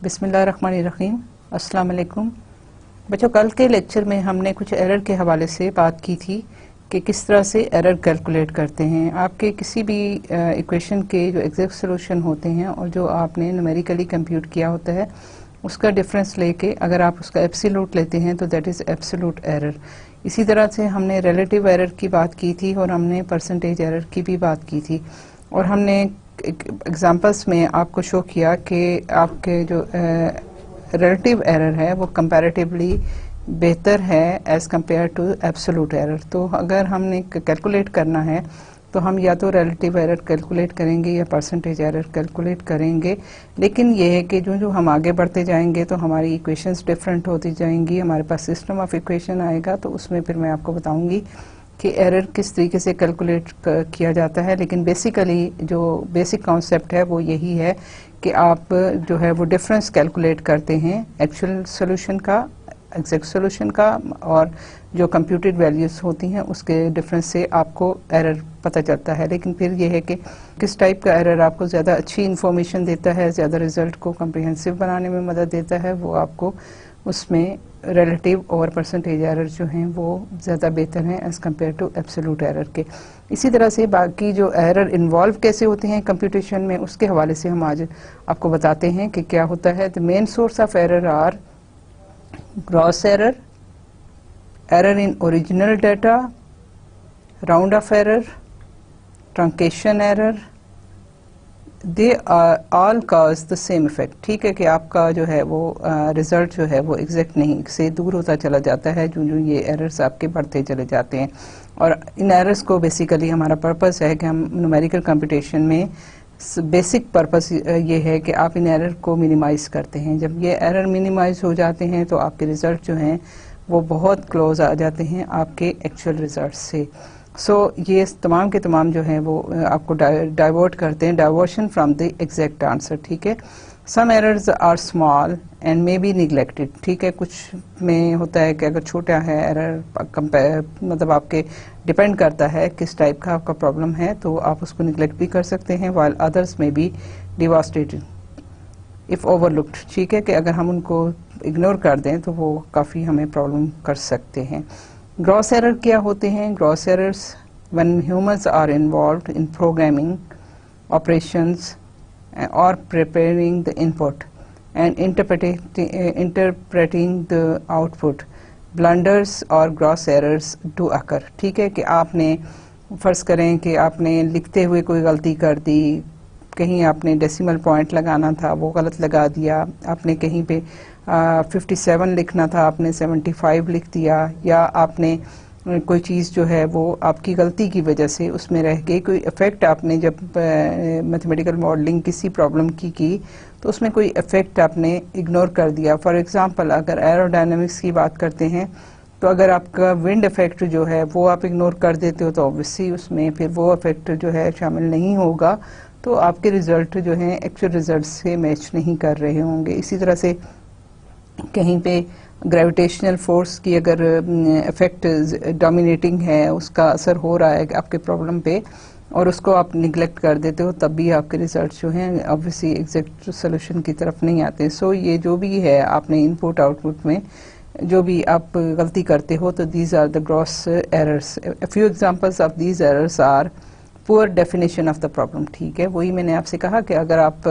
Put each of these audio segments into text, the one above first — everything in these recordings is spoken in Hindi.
बिस्मिल्लाहिर्रहमानिर्रहीम। अस्सलाम वालेकुम बच्चों, कल के लेक्चर में हमने कुछ एरर के हवाले से बात की थी कि किस तरह से एरर कैलकुलेट करते हैं। आपके किसी भी इक्वेशन के जो एग्जैक्ट सॉल्यूशन होते हैं और जो आपने न्यूमेरिकली कंप्यूट किया होता है उसका डिफरेंस लेके अगर आप उसका एब्सोल्यूट लेते हैं तो दैट इज़ एब्सोल्यूट एरर। इसी तरह से हमने रिलेटिव एरर की बात की थी और हमने परसेंटेज एरर की भी बात की थी और हमने एग्जांपल्स में आपको शो किया कि आपके जो रिलेटिव एरर है वो कंपैरेटिवली बेहतर है as compare to absolute error. तो अगर हमने कैलकुलेट करना है तो हम या तो रिलेटिव एरर कैलकुलेट करेंगे या परसेंटेज एरर कैलकुलेट करेंगे, लेकिन ये है कि जो जो हम आगे बढ़ते जाएंगे तो हमारी इक्वेशंस डिफरेंट होती जाएंगी, हमारे पास सिस्टम ऑफ इक्वेशन आएगा तो उसमें फिर मैं आपको बताऊंगी कि एरर किस तरीके से कैलकुलेट किया जाता है। लेकिन बेसिकली जो बेसिक कॉन्सेप्ट है वो यही है कि आप जो है वो डिफरेंस कैलकुलेट करते हैं एक्चुअल सोल्यूशन का, एग्जैक्ट सोल्यूशन का, और जो कंप्यूटेड वैल्यूज होती हैं उसके डिफरेंस से आपको एरर पता चलता है। लेकिन फिर ये है कि किस टाइप का एरर आपको ज़्यादा अच्छी इन्फॉर्मेशन देता है, ज़्यादा रिजल्ट को कम्प्रिहेंसिव बनाने में मदद देता है, वो आपको उसमें रिलेटिव और परसेंटेज एरर जो हैं वो ज़्यादा बेहतर हैं as compare to absolute error के। इसी तरह से बाकी जो एरर इन्वॉल्व कैसे होते हैं कंप्यूटेशन में उसके हवाले से हम आज आपको बताते हैं कि क्या होता है। The main source of error are gross error, error in original data, round off error, truncation error, they all cause the same effect. ठीक है कि आपका जो है वो रिजल्ट जो है वो एग्जैक्ट नहीं से दूर होता चला जाता है जो जो ये एरर्स आपके बढ़ते चले जाते हैं। और इन एरर्स को बेसिकली हमारा पर्पस है कि हम न्यूमेरिकल कंप्यूटेशन में बेसिक पर्पस ये है कि आप इन एरर को मिनिमाइज करते हैं। जब ये एरर मिनिमाइज हो जाते हैं तो आपके रिजल्ट जो हैं वो बहुत क्लोज आ जाते हैं आपके एक्चुअल रिजल्ट से। ये तमाम के तमाम जो हैं वो आपको डाइवर्ट करते हैं, diversion from the exact answer. ठीक है, some errors are small and may be neglected. ठीक है, कुछ में होता है कि अगर छोटा है एरर मतलब आपके डिपेंड करता है किस टाइप का आपका प्रॉब्लम है तो आप उसको निगलेक्ट भी कर सकते हैं, वाइल अदर्स में बी डिवास्टेटेड इफ़ ओवरलुक्ड। ठीक है कि अगर हम उनको इग्नोर कर दें तो वो काफ़ी हमें प्रॉब्लम कर सकते हैं। ग्रॉस एरर क्या होते हैं? Gross errors when humans are involved in programming operations और preparing the input and interpreting the output, blunders और ग्रॉस एरर्स डू अकर। ठीक है कि आपने फ़र्ज़ करें कि आपने लिखते हुए कोई गलती कर दी, कहीं आपने डेसिमल पॉइंट लगाना था वो गलत लगा दिया, आपने कहीं पे 57 लिखना था आपने 75 लिख दिया, या आपने कोई चीज़ जो है वो आपकी गलती की वजह से उसमें रह गई, कोई इफ़ेक्ट आपने जब मैथमेटिकल मॉडलिंग किसी प्रॉब्लम की तो उसमें कोई इफ़ेक्ट आपने इग्नोर कर दिया। फॉर एग्जांपल अगर एरोडायनामिक्स की बात करते हैं तो अगर आपका विंड इफ़ेक्ट जो है वो आप इग्नोर कर देते हो तो ऑब्वियसली उसमें फिर वो इफ़ेक्ट जो है शामिल नहीं होगा, तो आपके रिज़ल्ट जो हैं एक्चुअल रिज़ल्ट से मैच नहीं कर रहे होंगे। इसी तरह से कहीं पे ग्रेविटेशनल फोर्स की अगर इफेक्ट डोमिनेटिंग है, उसका असर हो रहा है आपके प्रॉब्लम पे और उसको आप निगलेक्ट कर देते हो तब भी आपके रिजल्ट जो हैं ऑब्वियसली एग्जैक्ट सोल्यूशन की तरफ नहीं आते। ये जो भी है आपने इनपुट आउटपुट में जो भी आप गलती करते हो तो these are the gross errors. Few examples of these errors are poor definition of the problem. ठीक है, वही मैंने आपसे कहा कि अगर आप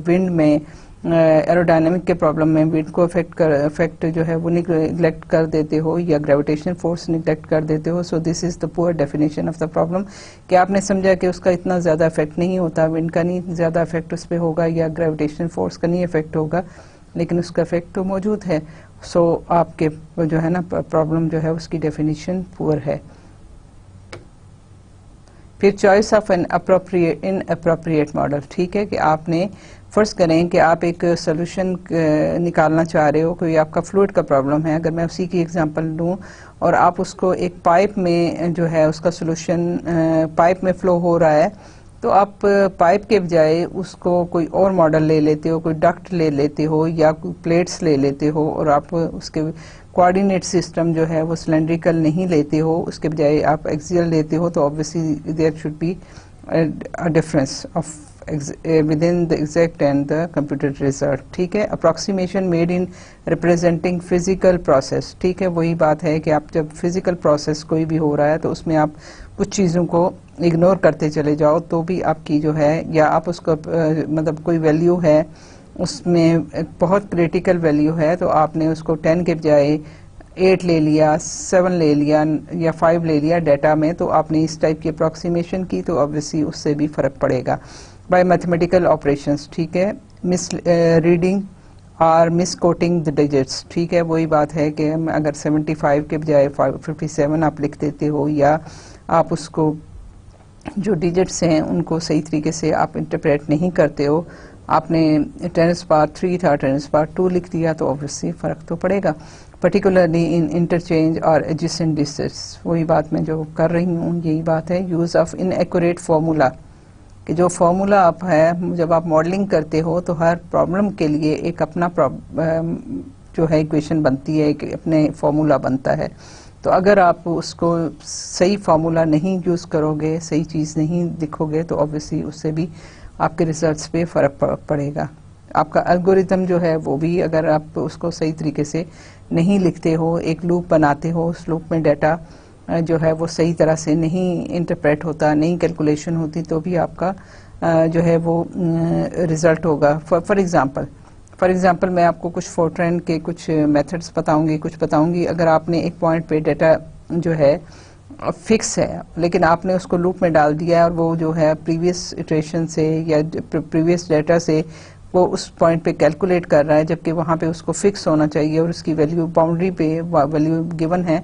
विंड में एरोडायनामिक के प्रॉब्लम में विंड को इफेक्ट जो है वो निगलेक्ट कर देते हो या ग्रेविटेशनल फोर्स निगलेक्ट कर देते हो, so this is the poor definition of the problem कि आपने समझा कि उसका इतना ज़्यादा इफेक्ट नहीं होता, विंड का नहीं ज़्यादा इफेक्ट उस पर होगा या ग्रेविटेशनल फोर्स का नहीं इफेक्ट होगा, लेकिन उसका इफेक्ट तो मौजूद है। आपके जो है ना प्रॉब्लम जो है उसकी डेफिनेशन पुअर है। फिर choice of an appropriate model. ठीक है कि आपने फ़र्ज़ करें कि आप एक सोल्यूशन निकालना चाह रहे हो, कोई आपका फ्लूइड का प्रॉब्लम है, अगर मैं उसी की एग्जांपल लूँ और आप उसको एक पाइप में जो है उसका सोल्यूशन पाइप में फ़्लो हो रहा है तो आप पाइप के बजाय उसको कोई और मॉडल ले लेते हो, कोई डक्ट ले लेते हो या कोई प्लेट्स ले लेते हो और आप उसके कोऑर्डिनेट सिस्टम जो है वो सिलेंड्रिकल नहीं लेते हो, उसके बजाय आप एक्सियल लेते हो, तो obviously there should be a difference of within the exact and the computer result. ठीक है, approximation made in representing physical process. ठीक है, वही बात है कि आप जब physical process कोई भी हो रहा है तो उसमें आप कुछ चीज़ों को इग्नोर करते चले जाओ तो भी आपकी जो है, या आप उसको मतलब कोई वैल्यू है उसमें बहुत क्रिटिकल वैल्यू है तो आपने उसको 10 के बजाय 8 ले लिया, 7 ले लिया या 5 ले लिया डाटा में, तो आपने इस टाइप की अप्रॉक्सीमेशन की तो ऑब्वियसली उससे भी फ़र्क पड़ेगा. बाय मैथमेटिकल ऑपरेशंस, ठीक है, मिस रीडिंग और मिस कोटिंग द डिजिट्स. ठीक है, वही बात है कि अगर 75 के बजाय 57 आप लिख देते हो, या आप उसको जो डिजिट्स हैं उनको सही तरीके से आप इंटरप्रेट नहीं करते हो, आपने 10⁻³ था 10⁻² लिख दिया तो ऑब्वियसली फ़र्क तो पड़ेगा. पर्टिकुलरली इन इंटरचेंज और एडजेसेंट डिस्टेंस, वही बात मैं जो कर रही हूँ यही बात है. यूज़ ऑफ इनएक्यूरेट फार्मूला, कि जो फार्मूला आप है जब आप मॉडलिंग करते हो तो हर प्रॉब्लम के लिए एक अपना जो है इक्वेशन बनती है, एक अपने फार्मूला बनता है. तो अगर आप उसको सही फार्मूला नहीं यूज़ करोगे, सही चीज़ नहीं लिखोगे तो ऑब्वियसली उससे भी आपके रिजल्ट्स पे फ़र्क पड़ेगा. आपका एल्गोरिथम जो है वो भी अगर आप उसको सही तरीके से नहीं लिखते हो, एक लूप बनाते हो, उस लूप में डाटा जो है वो सही तरह से नहीं इंटरप्रेट होता, नहीं कैलकुलेशन होती, तो भी आपका जो है वो रिज़ल्ट होगा. फॉर एग्ज़ाम्पल मैं आपको कुछ फोरट्रेन के कुछ मेथड्स बताऊंगी. अगर आपने एक पॉइंट पे डाटा जो है फिक्स है लेकिन आपने उसको लूप में डाल दिया और वो जो है प्रीवियस इटरेशन से या प्रीवियस डाटा से वो उस पॉइंट पे कैलकुलेट कर रहा है, जबकि वहाँ पे उसको फिक्स होना चाहिए और उसकी वैल्यू बाउंड्री पे वैल्यू गिवन है,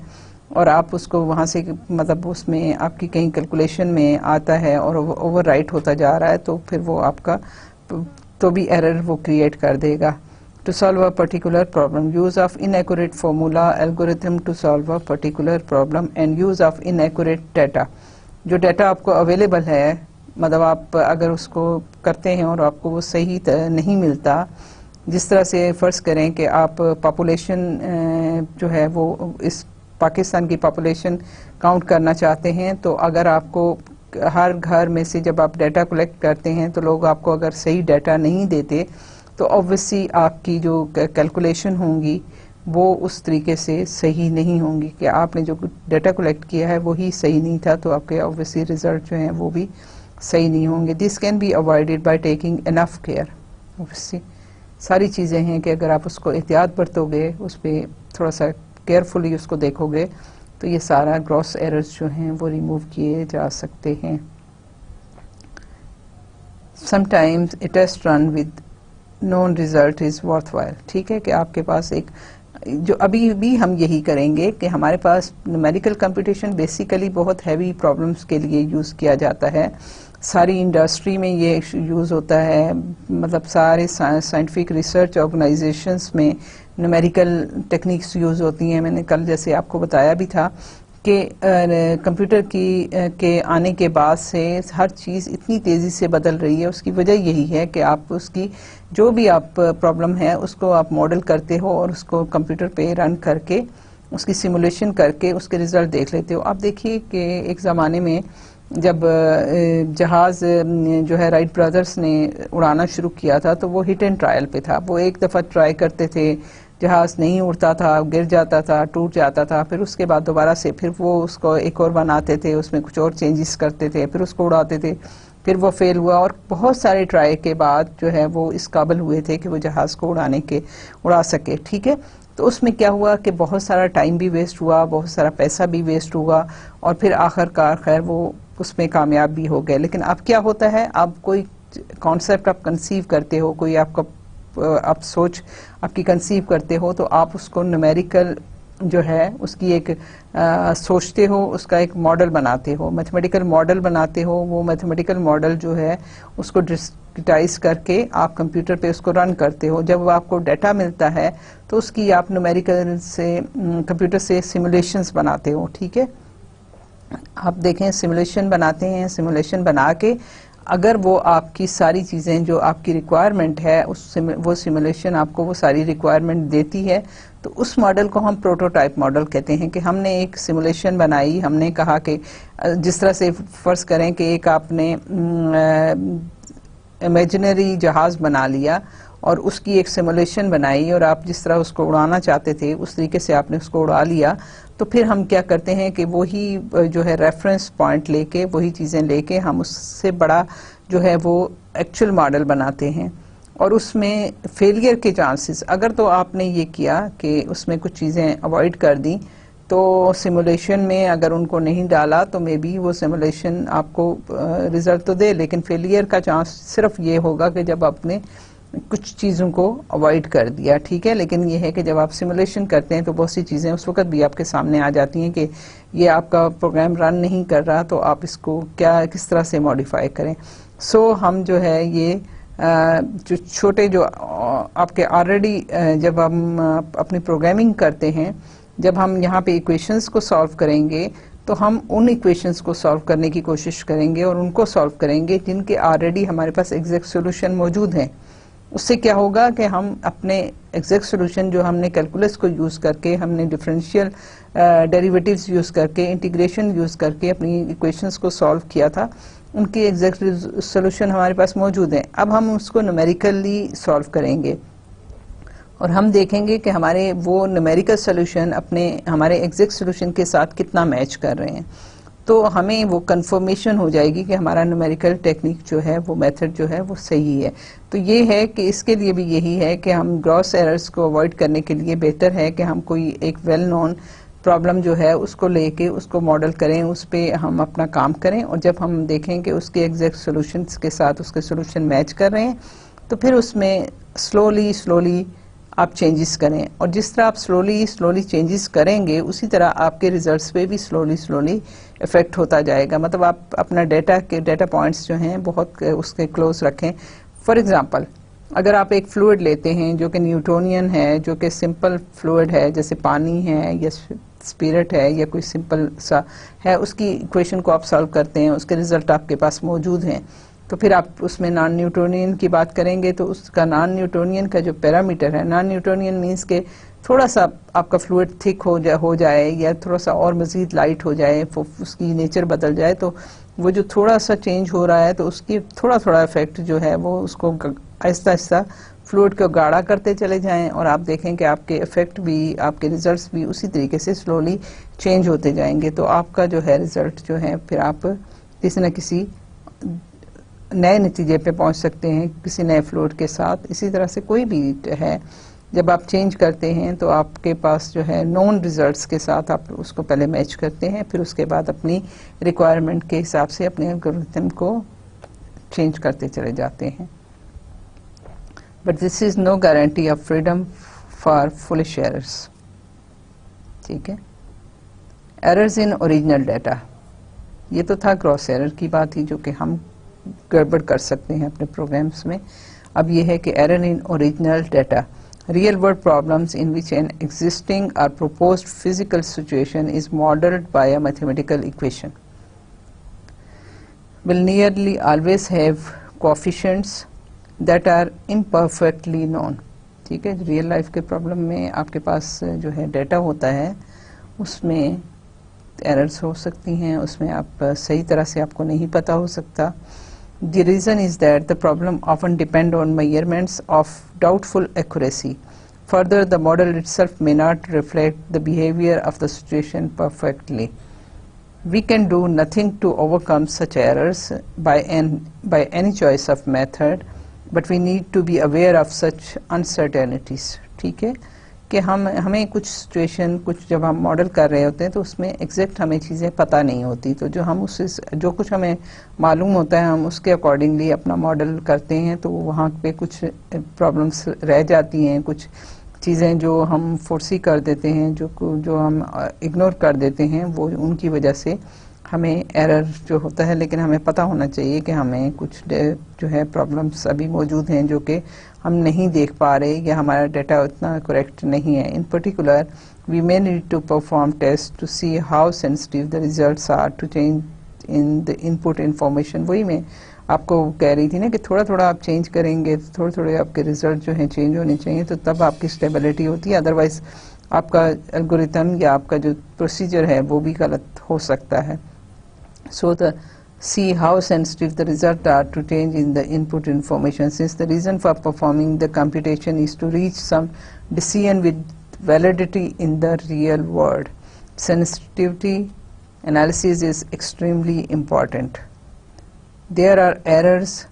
और आप उसको वहाँ से मतलब उसमें आपकी कहीं कैलकुलेशन में आता है और ओवर राइट होता जा रहा है, तो फिर वो आपका तो भी एरर वो क्रिएट कर देगा. To solve a particular problem, use of inaccurate formula algorithm to solve a particular problem and use of inaccurate data. जो डाटा आपको अवेलेबल है, मतलब आप अगर उसको करते हैं और आपको वो सही नहीं मिलता, जिस तरह से फ़र्ज़ करें कि आप पॉपुलेशन जो है वो इस पाकिस्तान की पॉपुलेशन काउंट करना चाहते हैं, तो अगर आपको हर घर में से जब आप डाटा कलेक्ट करते हैं तो लोग आपको अगर सही डाटा नहीं देते तो ऑब्वियसली आपकी जो कैलकुलेशन होंगी वो उस तरीके से सही नहीं होंगी, कि आपने जो डाटा कलेक्ट किया है वही सही नहीं था, तो आपके ऑब्वियसली रिजल्ट जो हैं वो भी सही नहीं होंगे. This can be avoided by taking enough care. Obviously सारी चीज़ें हैं कि अगर आप उसको एहतियात बरतोगे, उस पर थोड़ा सा केयरफुली उसको देखोगे, तो ये सारा ग्रॉस एरर्स जो हैं वो रिमूव किए जा सकते हैं. Sometimes a test run with known result is worthwhile. ठीक है, कि आपके पास एक जो अभी भी हम यही करेंगे कि हमारे पास न्यूमेरिकल कंप्यूटेशन बेसिकली बहुत हैवी प्रॉब्लम्स के लिए यूज़ किया जाता है. सारी इंडस्ट्री में ये यूज़ होता है, मतलब सारे साइंटिफिक रिसर्च ऑर्गेनाइजेशंस में न्यूमेरिकल टेक्निक्स यूज़ होती हैं. मैंने कल जैसे आपको बताया भी था कि कंप्यूटर के आने के बाद से हर चीज़ इतनी तेज़ी से बदल रही है. उसकी वजह यही है कि आप उसकी जो भी आप प्रॉब्लम है उसको आप मॉडल करते हो और उसको कंप्यूटर पे रन करके उसकी सिमुलेशन करके उसके रिज़ल्ट देख लेते हो. आप देखिए कि एक ज़माने में जब जहाज़ जो है राइट ब्रदर्स ने उड़ाना शुरू किया था तो वो हिट एंड ट्रायल पे था. वो एक दफ़ा ट्राई करते थे, जहाज़ नहीं उड़ता था, गिर जाता था, टूट जाता था, फिर उसके बाद दोबारा से फिर वो उसको एक और बनाते थे, उसमें कुछ और चेंजेस करते थे, फिर उसको उड़ाते थे, फिर वो फेल हुआ और बहुत सारे ट्राई के बाद जो है वो इस काबिल हुए थे कि वो जहाज़ को उड़ा सके. ठीक है, तो उसमें क्या हुआ कि बहुत सारा टाइम भी वेस्ट हुआ, बहुत सारा पैसा भी वेस्ट हुआ और फिर आखिरकार खैर वो उसमें कामयाब भी हो गए. लेकिन अब क्या होता है, आप कोई कॉन्सेप्ट आप कंसीव करते हो, कोई आपका आप सोच आपकी कंसीव करते हो, तो आप उसको न्यूमेरिकल जो है उसकी एक सोचते हो, उसका एक मॉडल बनाते हो, मैथमेटिकल मॉडल बनाते हो. वो मैथमेटिकल मॉडल जो है उसको डिस्क्रिटाइज करके आप कंप्यूटर पे उसको रन करते हो. जब आपको डाटा मिलता है तो उसकी आप न्यूमेरिकल से कंप्यूटर से सिमुलेशंस बनाते हो. ठीक है, आप देखें सिमुलेशन बनाते हैं, सिमुलेशन बना के अगर वो आपकी सारी चीज़ें जो आपकी रिक्वायरमेंट है वो सिमुलेशन आपको वो सारी रिक्वायरमेंट देती है, तो उस मॉडल को हम प्रोटोटाइप मॉडल कहते हैं. कि हमने एक सिमुलेशन बनाई, हमने कहा कि जिस तरह से फ़र्ज़ करें कि एक आपने इमेजिनरी जहाज बना लिया और उसकी एक सिमुलेशन बनाई और आप जिस तरह उसको उड़ाना चाहते थे उस तरीके से आपने उसको उड़ा लिया, तो फिर हम क्या करते हैं कि वही जो है रेफरेंस पॉइंट लेके, वही चीज़ें लेके हम उससे बड़ा जो है वो एक्चुअल मॉडल बनाते हैं। और उसमें फेलियर के चांसेस, अगर तो आपने ये किया कि उसमें कुछ चीज़ें अवॉइड कर दी, तो सिमुलेशन में अगर उनको नहीं डाला तो मे बी वो सिमुलेशन आपको रिजल्ट तो दे, लेकिन फेलियर का चांस सिर्फ ये होगा कि जब आपने कुछ चीज़ों को अवॉइड कर दिया, ठीक है। लेकिन ये है कि जब आप सिमुलेशन करते हैं तो बहुत सी चीज़ें उस वक्त भी आपके सामने आ जाती हैं कि ये आपका प्रोग्राम रन नहीं कर रहा, तो आप इसको किस तरह से मॉडिफाई करें। सो हम जो है ये जो छोटे जो आपके ऑलरेडी जब हम अपनी प्रोग्रामिंग करते हैं, जब हम यहाँ पे इक्वेशंस को सॉल्व करेंगे तो हम उन इक्वेशंस को सॉल्व करने की कोशिश करेंगे और उनको सॉल्व करेंगे जिनके ऑलरेडी हमारे पास एग्जैक्ट सॉल्यूशन मौजूद हैं। उससे क्या होगा कि हम अपने एग्जैक्ट सॉल्यूशन जो हमने कैलकुलस को यूज़ करके, हमने डिफरेंशियल डेरिवेटिव्स यूज़ करके, इंटीग्रेशन यूज़ करके अपनी इक्वेशंस को सॉल्व किया था, उनकी एग्जैक्ट सॉल्यूशन हमारे पास मौजूद है। अब हम उसको न्यूमेरिकली सॉल्व करेंगे और हम देखेंगे कि हमारे वो न्यूमेरिकल सॉल्यूशन अपने हमारे एग्जैक्ट सॉल्यूशन के साथ कितना मैच कर रहे हैं। तो हमें वो कंफर्मेशन हो जाएगी कि हमारा न्यूमेरिकल टेक्निक जो है, वो मेथड जो है वो सही है। तो ये है कि इसके लिए भी यही है कि हम ग्रॉस एरर्स को अवॉइड करने के लिए बेहतर है कि हम कोई एक वेल नोन प्रॉब्लम जो है उसको लेके उसको मॉडल करें, उस पर हम अपना काम करें, और जब हम देखें कि उसके एग्जैक्ट सॉल्यूशंस के साथ उसके सॉल्यूशन मैच कर रहे हैं तो फिर उसमें स्लोली आप चेंजेस करें। और जिस तरह आप स्लोली चेंजेस करेंगे उसी तरह आपके रिजल्ट्स पे भी स्लोली इफेक्ट होता जाएगा। मतलब आप अपना डेटा पॉइंट्स जो हैं बहुत उसके क्लोज रखें। फॉर एग्जांपल, अगर आप एक फ्लूइड लेते हैं जो कि न्यूटोनियन है, जो कि सिंपल फ्लूइड है, जैसे पानी है या स्पिरिट है या कोई सिंपल सा है, उसकी इक्वेशन को आप सॉल्व करते हैं, उसके रिजल्ट आपके पास मौजूद हैं, तो फिर आप उसमें नॉन न्यूटोनियन की बात करेंगे तो उसका नॉन न्यूटोनियन का जो पैरामीटर है, नॉन न्यूटोनियन मीन्स के थोड़ा सा आपका फ्लूइड थिक हो जाए या थोड़ा सा और मजीद लाइट हो जाए, उसकी नेचर बदल जाए, तो वो जो थोड़ा सा चेंज हो रहा है तो उसकी थोड़ा इफेक्ट जो है वो उसको आहिस्ता आहिस्ता फ्लूइड को गाढ़ा करते चले जाएं और आप देखें कि आपके इफेक्ट भी, आपके रिजल्ट्स भी उसी तरीके से स्लोली चेंज होते जाएंगे। तो आपका जो है रिजल्ट जो है फिर आप किसी न किसी नए नतीजे पे पहुंच सकते हैं किसी नए फ्लूइड के साथ। इसी तरह से कोई भी है, जब आप चेंज करते हैं तो आपके पास जो है नोन रिजल्ट्स के साथ आप उसको पहले मैच करते हैं, फिर उसके बाद अपनी रिक्वायरमेंट के हिसाब से अपने एल्गोरिथम को चेंज करते चले जाते हैं। But this is no guarantee of freedom for foolish errors. ठीक है। एरर्स इन ओरिजिनल डाटा, ये तो था ग्रॉस एरर की बात ही जो कि हम गड़बड़ कर सकते हैं अपने प्रोग्राम्स में। अब ये है कि error in original data, real world problems in which an existing or proposed physical situation is modeled by a mathematical equation will nearly always have coefficients that are imperfectly known। ठीक है, रियल लाइफ के प्रॉब्लम में आपके पास जो है डाटा होता है उसमें एरर्स हो सकती हैं, उसमें आप सही तरह से आपको नहीं पता हो सकता। The reason is that the problem often depend on measurements of doubtful accuracy. Further, the model itself may not reflect the behavior of the situation perfectly. We can do nothing to overcome such errors by any choice of method, but we need to be aware of such uncertainties. ठीक है कि हमें कुछ सिचुएशन, कुछ जब हम मॉडल कर रहे होते हैं तो उसमें एग्जैक्ट हमें चीज़ें पता नहीं होती, तो जो कुछ हमें मालूम होता है हम उसके अकॉर्डिंगली अपना मॉडल करते हैं, तो वहाँ पे कुछ प्रॉब्लम्स रह जाती हैं, कुछ चीज़ें जो हम फोर्सी कर देते हैं, जो हम इग्नोर कर देते हैं, वो उनकी वजह से हमें एरर जो होता है। लेकिन हमें पता होना चाहिए कि हमें कुछ जो है प्रॉब्लम्स अभी मौजूद हैं जो कि हम नहीं देख पा रहे या हमारा डाटा उतना करेक्ट नहीं है। In particular we may need to perform test to see how sensitive the results are to change in the input information. वही मैं आपको कह रही थी ना कि थोड़ा आप चेंज करेंगे, थोड़े आपके रिजल्ट जो हैं चेंज होने चाहिए, तो तब आपकी स्टेबिलिटी होती है। अदरवाइज आपका एल्गोरिथम या आपका जो प्रोसीजर है वो भी गलत हो सकता है। So the see how sensitive the results are to change in the input information, since the reason for performing the computation is to reach some decision with validity in the real world. Sensitivity analysis is extremely important. There are errors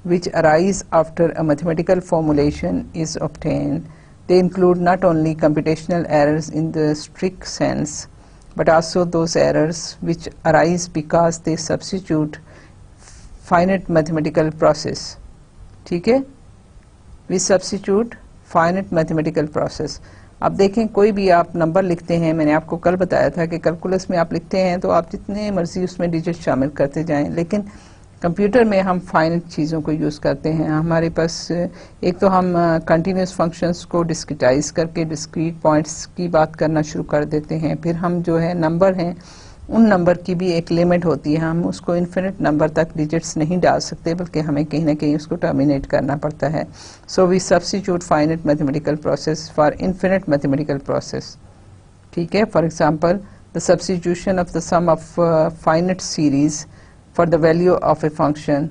which arise after a mathematical formulation is obtained. They include not only computational errors in the strict sense, but also those errors which arise because they substitute finite mathematical process. ठीक है, we substitute finite mathematical process. अब देखें, कोई भी आप नंबर लिखते हैं, मैंने आपको कल बताया था कि कैलकुलस में आप लिखते हैं तो आप जितने मर्जी उसमें डिजिट शामिल करते जाएं, लेकिन कंप्यूटर में हम फाइनाइट चीज़ों को यूज़ करते हैं. हमारे पास एक तो हम कंटिन्यूस फंक्शंस को डिस्क्रिटाइज करके डिस्क्रीट पॉइंट्स की बात करना शुरू कर देते हैं. फिर हम जो है नंबर हैं, उन नंबर की भी एक लिमिट होती है. हम उसको इन्फिनिट नंबर तक डिजिट्स नहीं डाल सकते, बल्कि हमें कहीं ना कहीं उसको टर्मिनेट करना पड़ता है. So we substitute finite mathematical process for infinite mathematical process. ठीक है, for example the substitution of the sum of finite series for the value of a function.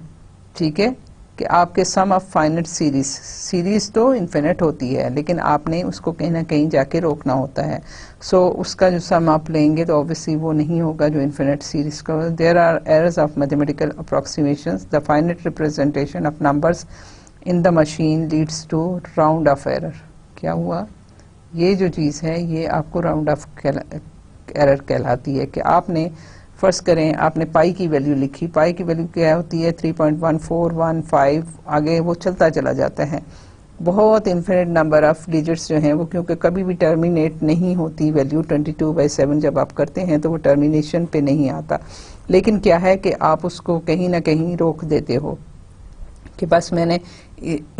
ठीक है, कि आपके सम ऑफ फाइनाइट सीरीज तो इन्फिनिट होती है, लेकिन आपने उसको कहीं ना कहीं जाके रोकना होता है. सो उसका जो सम आप लेंगे तो ऑब्वियसली वो नहीं होगा जो इन्फिनिट सीरीज का. There are errors of mathematical approximations. The finite representation of numbers in the machine leads to round off error. क्या हुआ? ये जो चीज़ है ये आपको राउंड ऑफ एरर कहलाती है. कि आपने फर्स्ट करें, आपने पाई की वैल्यू लिखी. पाई की वैल्यू क्या होती है? 3.1415. आगे वो चलता चला जाता है. बहुत इन्फिनिट नंबर ऑफ डिजिट्स जो हैं वो, क्योंकि कभी भी टर्मिनेट नहीं होती वैल्यू. 22/7 जब आप करते हैं तो वो टर्मिनेशन पे नहीं आता. लेकिन क्या है कि आप उसको कहीं ना कहीं रोक देते हो कि बस मैंने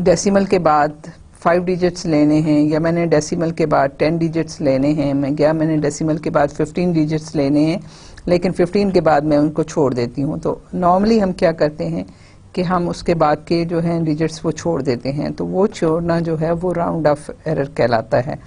डेसिमल के बाद 5 डिजिट्स लेने हैं, या मैंने डेसिमल के बाद 10 डिजिट्स लेने हैं, मैंने डेसिमल के बाद 15 डिजिट्स लेने हैं, लेकिन 15 के बाद मैं उनको छोड़ देती हूँ. तो नॉर्मली हम क्या करते हैं कि हम उसके बाद के जो हैं डिजिट्स वो छोड़ देते हैं. तो वो छोड़ना जो है वो राउंड ऑफ एरर कहलाता है.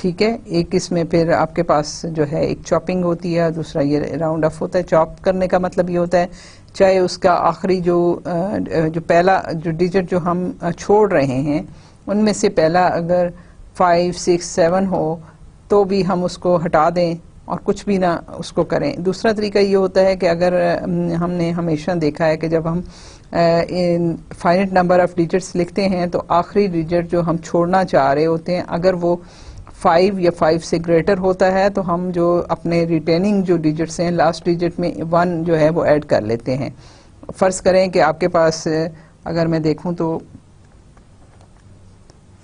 ठीक है, एक इसमें फिर आपके पास जो है एक चॉपिंग होती है, दूसरा ये राउंड ऑफ होता है. चॉप करने का मतलब ये होता है चाहे उसका आखिरी जो पहला जो डिजिट जो हम छोड़ रहे हैं उनमें से पहला अगर 5, 6, 7 हो तो भी हम उसको हटा दें और कुछ भी ना उसको करें. दूसरा तरीका ये होता है कि अगर हमने हमेशा देखा है कि जब हम फाइनाइट नंबर ऑफ डिजिट्स लिखते हैं तो आखिरी डिजिट जो हम छोड़ना चाह रहे होते हैं, अगर वो 5 या 5 से ग्रेटर होता है तो हम जो अपने रिटेनिंग जो डिजिट्स हैं लास्ट डिजिट में 1 जो है वो ऐड कर लेते हैं. फ़र्ज़ करें कि आपके पास अगर मैं देखूं तो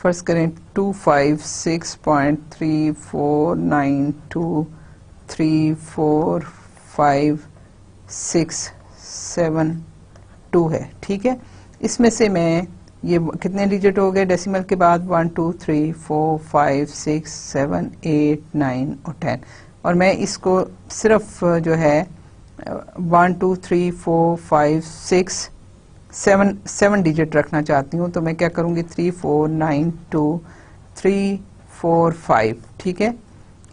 फ़र्ज़ करें 256.349234567 है. ठीक है, इसमें से मैं ये कितने डिजिट हो गए डेसिमल के बाद? 1 2 3 4 5 6 7 8 9 और 10. और मैं इसको सिर्फ जो है 1 2 3 4 5 6 7 डिजिट रखना चाहती हूँ. तो मैं क्या करूँगी? 3 4 9 2 3 4 5. ठीक है,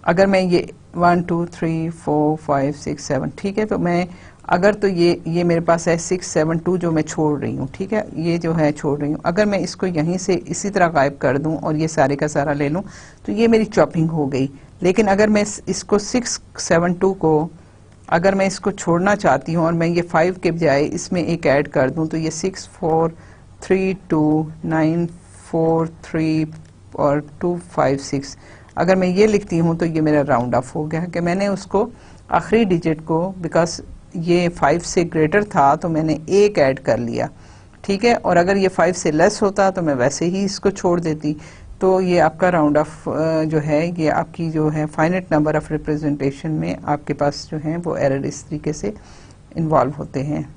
अगर मैं ये 1 2 3 4 5 6 7, ठीक है, तो मैं अगर तो ये मेरे पास है 6 7 2 जो मैं छोड़ रही हूँ. ठीक है, ये जो है छोड़ रही हूँ. अगर मैं इसको यहीं से इसी तरह गायब कर दूँ और ये सारे का सारा ले लूँ तो ये मेरी चॉपिंग हो गई. लेकिन अगर मैं इसको 6 7 2 को अगर मैं इसको छोड़ना चाहती हूँ और मैं ये 5 के बजाय इसमें एक ऐड कर दूँ तो ये 6 4 3 2 9 4 3 और 2 5 6, अगर मैं ये लिखती हूँ तो ये मेरा राउंड ऑफ हो गया कि मैंने उसको आखिरी डिजिट को, बिकॉज ये 5 से ग्रेटर था तो मैंने एक ऐड कर लिया. ठीक है, और अगर ये 5 से लेस होता तो मैं वैसे ही इसको छोड़ देती. तो ये आपका राउंड ऑफ जो है ये आपकी जो है फाइनाइट नंबर ऑफ रिप्रेजेंटेशन में आपके पास जो है वो एरर इस तरीके से इन्वॉल्व होते हैं.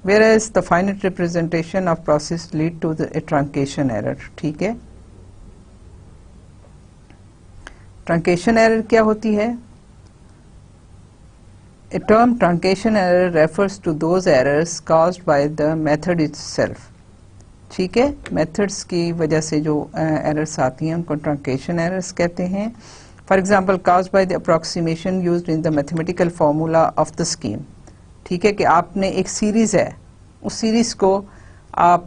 whereas the finite representation of process lead to the truncation error. ठीक है, ट्रंकेशन एरर क्या होती है? A term truncation error refers to those errors caused by the method itself. ठीक है, मेथड्स की वजह से जो एरर्स आती हैं उनको ट्रंकेशन एरर्स कहते हैं. For example, caused by the approximation used in the mathematical formula of the scheme. ठीक है, कि आपने एक सीरीज है, उस सीरीज को आप